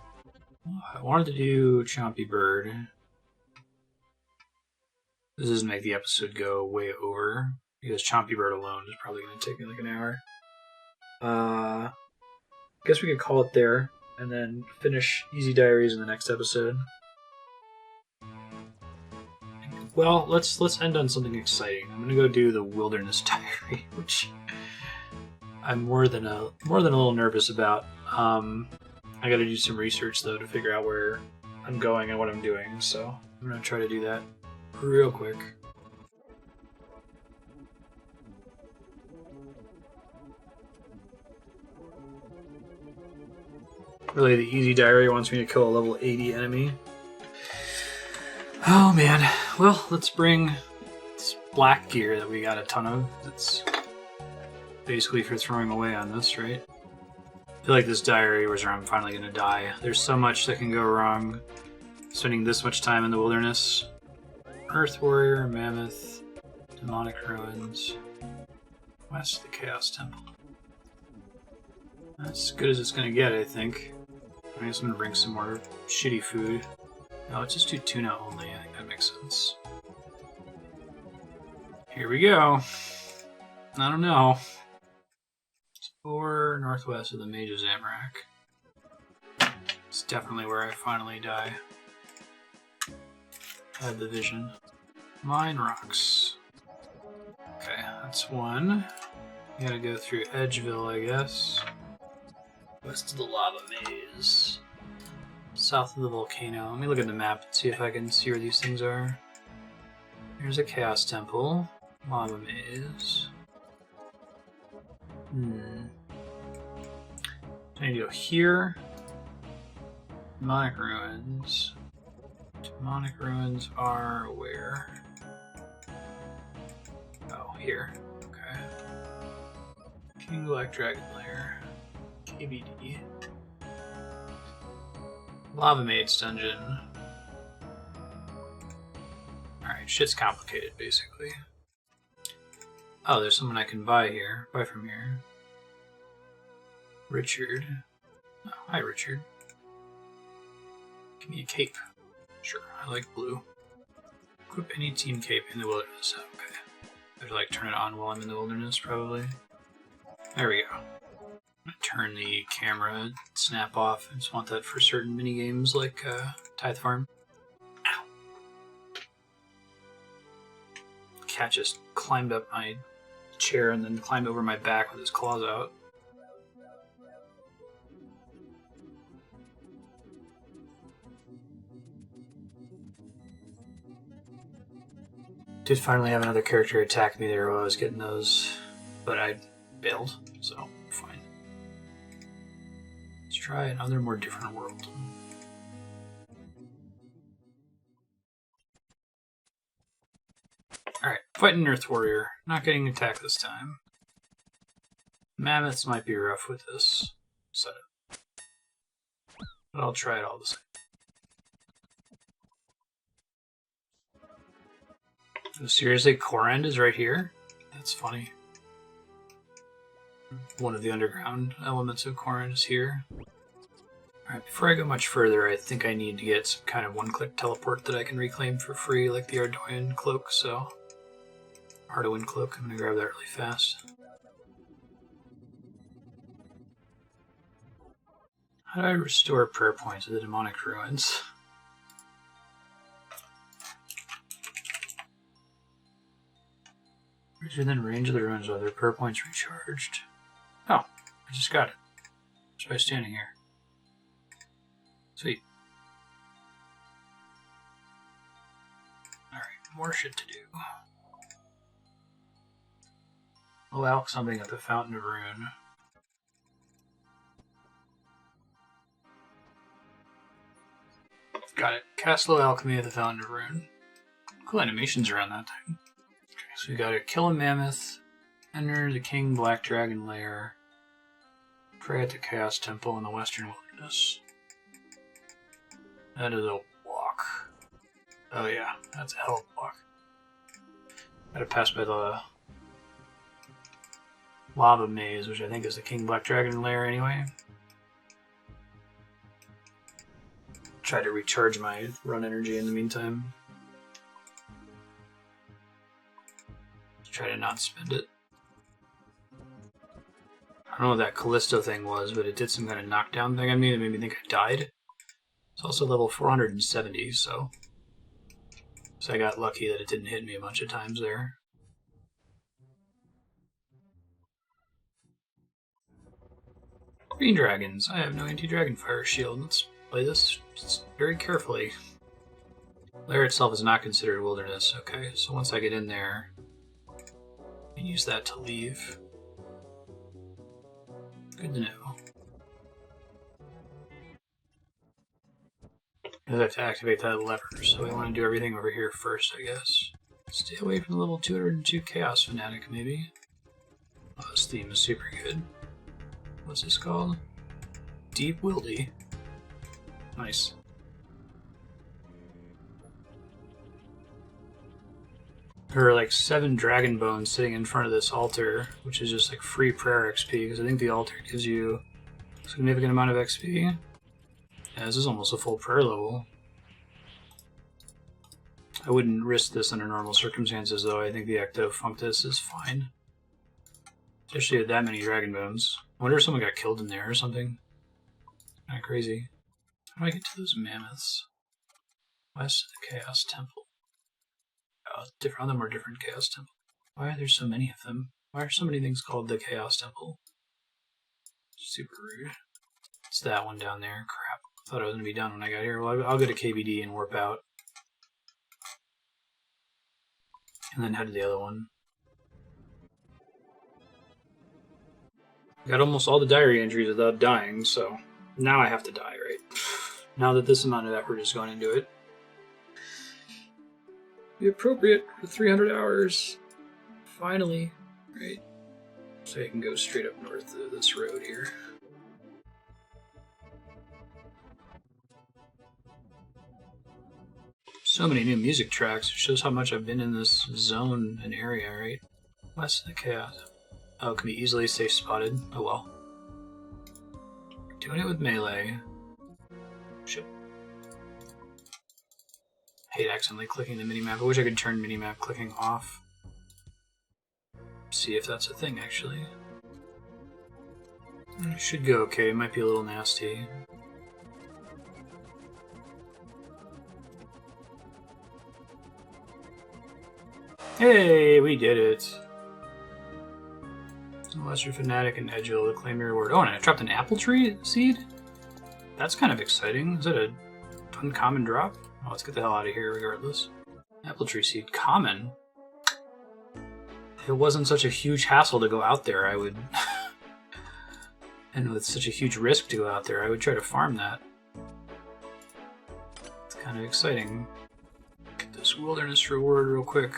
B: I wanted to do chompy bird. This doesn't make the episode go way over, because chompy bird alone is probably going to take me like an hour. I guess we could call it there, and then finish Easy Diaries in the next episode. Well, let's end on something exciting. I'm gonna go do the Wilderness Diary, which I'm more than a little nervous about. I got to do some research though to figure out where I'm going and what I'm doing. So I'm gonna try to do that real quick. Really, the Easy Diary wants me to kill a level 80 enemy. Oh man. Well, let's bring this black gear that we got a ton of. It's basically for throwing away on this, right? I feel like this diary was where I'm finally gonna die. There's so much that can go wrong spending this much time in the wilderness. Earth Warrior, Mammoth, Demonic Ruins, West of the Chaos Temple. That's as good as it's gonna get, I think. I guess I'm gonna bring some more shitty food. No, let's just do tuna only. I think that makes sense. Here we go. I don't know. It's 4 northwest of the Mage of Zamorak. It's definitely where I finally die. I had the vision. Mine rocks. Okay, that's 1. You gotta go through Edgeville, I guess. West of the Lava Maze. South of the volcano. Let me look at the map and see if I can see where these things are. Here's a Chaos Temple. Lava Maze. I need to go here. Demonic Ruins. Demonic Ruins are where? Oh, here. Okay. King Black Dragon Lair. KBD. Lava Maid's dungeon. Alright, shit's complicated, basically. Oh, there's someone I can buy here. Buy from here. Richard. Oh, hi, Richard. Give me a cape. Sure, I like blue. Equip any team cape in the wilderness. Okay. I have to like turn it on while I'm in the wilderness, probably. There we go. I'm gonna turn the camera snap off. I just want that for certain mini games like Thite Farm. Ow. Cat just climbed up my chair and then climbed over my back with his claws out. Did finally have another character attack me there while I was getting those, but I bailed, so fine. Let's try another more different world. Alright, fighting an Earth Warrior. Not getting attacked this time. Mammoths might be rough with this setup, but I'll try it all the same. Oh, seriously, Korend is right here? That's funny. One of the underground elements of Korend is here. Alright, before I go much further, I think I need to get some kind of one-click teleport that I can reclaim for free, like the Ardoin cloak, so... Ardoin cloak, I'm gonna grab that really fast. How do I restore prayer points to the demonic ruins? Greater than range of the ruins while their prayer points recharged. Oh, I just got it. Just by standing here. Sweet. Alright, more shit to do. Allow something at the Fountain of Rune. Got it. Cast low alchemy at the Fountain of Rune. Cool animations around that thing. So we gotta kill a mammoth, enter the King Black Dragon lair, pray at the Chaos Temple in the Western Wilderness. That is a walk. Oh yeah, that's a hell of a walk. Gotta pass by the lava maze, which I think is the King Black Dragon lair anyway. Try to recharge my run energy in the meantime. Try to not spend it. I don't know what that Callisto thing was, but it did some kind of knockdown thing on me that made me think I died. It's also level 470, so I got lucky that it didn't hit me a bunch of times there. Green dragons. I have no anti-dragon fire shield. Let's play this very carefully. Lair itself is not considered wilderness. Okay, so once I get in there, I use that to leave. Good to know. I have to activate that lever, so we want to do everything over here first, I guess. Stay away from level 202 Chaos Fanatic, maybe. Oh, this theme is super good. What's this called? Deep Wildy. Nice. There are like 7 dragon bones sitting in front of this altar, which is just like free prayer XP, because I think the altar gives you a significant amount of XP. Yeah, this is almost a full prayer level. I wouldn't risk this under normal circumstances, though. I think the Ecto Functus is fine. Especially with that many dragon bones. I wonder if someone got killed in there or something. Kinda crazy. How do I get to those mammoths? West of the Chaos Temple. Oh, different, other more different Chaos Temple. Why are there so many of them? Why are so many things called the Chaos Temple? Super rude. It's that one down there. Crap. I thought I was going to be done when I got here. Well, I'll go to KBD and warp out. And then head to the other one. Got almost all the diary entries without dying, so now I have to die, right? Now that this amount of effort is going into it. Be appropriate for 300 hours. Finally, right? So I can go straight up north of this road here. So many new music tracks. It shows how much I've been in this zone and area, right? West of the Chaos. Oh, it can be easily safe spotted. Oh well. Doing it with melee. Shit. Hate accidentally clicking the minimap. I wish I could turn minimap clicking off. See if that's a thing, actually. It should go okay. It might be a little nasty. Hey, we did it. Lesser Fanatic and Edgil to claim your reward. Oh, and I dropped an apple tree seed? That's kind of exciting. Is it a uncommon drop? Oh, let's get the hell out of here regardless. Apple tree seed. Common? If it wasn't such a huge hassle to go out there, I would... and with such a huge risk to go out there, I would try to farm that. It's kind of exciting. Get this wilderness reward real quick.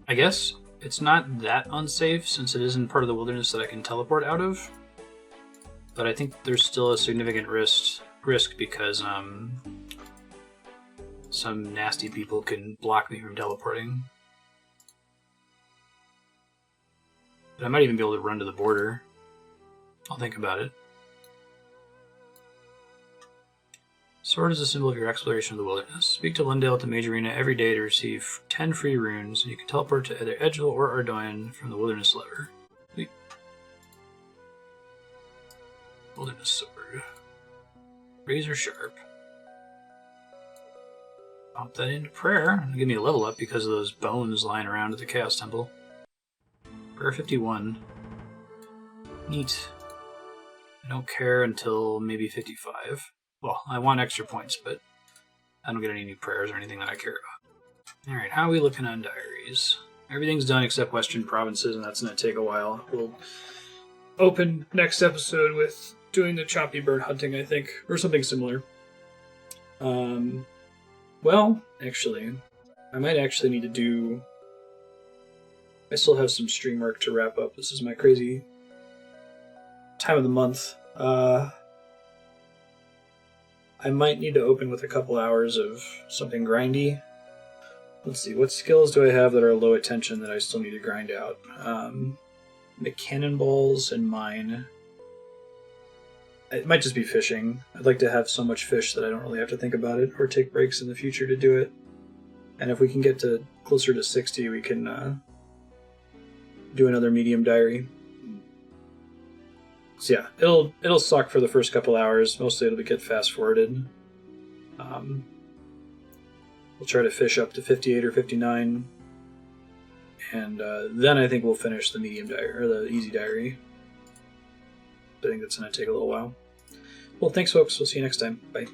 B: I guess it's not that unsafe since it isn't part of the wilderness that I can teleport out of. But I think there's still a significant risk because some nasty people can block me from teleporting. But I might even be able to run to the border. I'll think about it. Sword is a symbol of your exploration of the wilderness. Speak to Lindale at the Major Arena every day to receive 10 free runes, and you can teleport to either Edgeville or Ardoin from the wilderness lever. Sweet. Wilderness sword. Razor sharp. Pop that into prayer. It'll give me a level up because of those bones lying around at the Chaos Temple. Prayer 51. Neat. I don't care until maybe 55. Well, I want extra points, but I don't get any new prayers or anything that I care about. Alright, how are we looking on diaries? Everything's done except Western Provinces, and that's going to take a while. We'll open next episode with doing the choppy bird hunting, I think, or something similar. Well, actually, I might actually need to do... I still have some stream work to wrap up. This is my crazy time of the month. I might need to open with a couple hours of something grindy. Let's see, what skills do I have that are low attention that I still need to grind out? The cannonballs and mine. It might just be fishing. I'd like to have so much fish that I don't really have to think about it or take breaks in the future to do it. And if we can get to closer to 60, we can do another medium diary. So yeah, it'll suck for the first couple hours. Mostly it'll get fast forwarded. We'll try to fish up to 58 or 59, and then I think we'll finish the medium diary or the easy diary. I think that's gonna take a little while. Well, thanks, folks. We'll see you next time. Bye.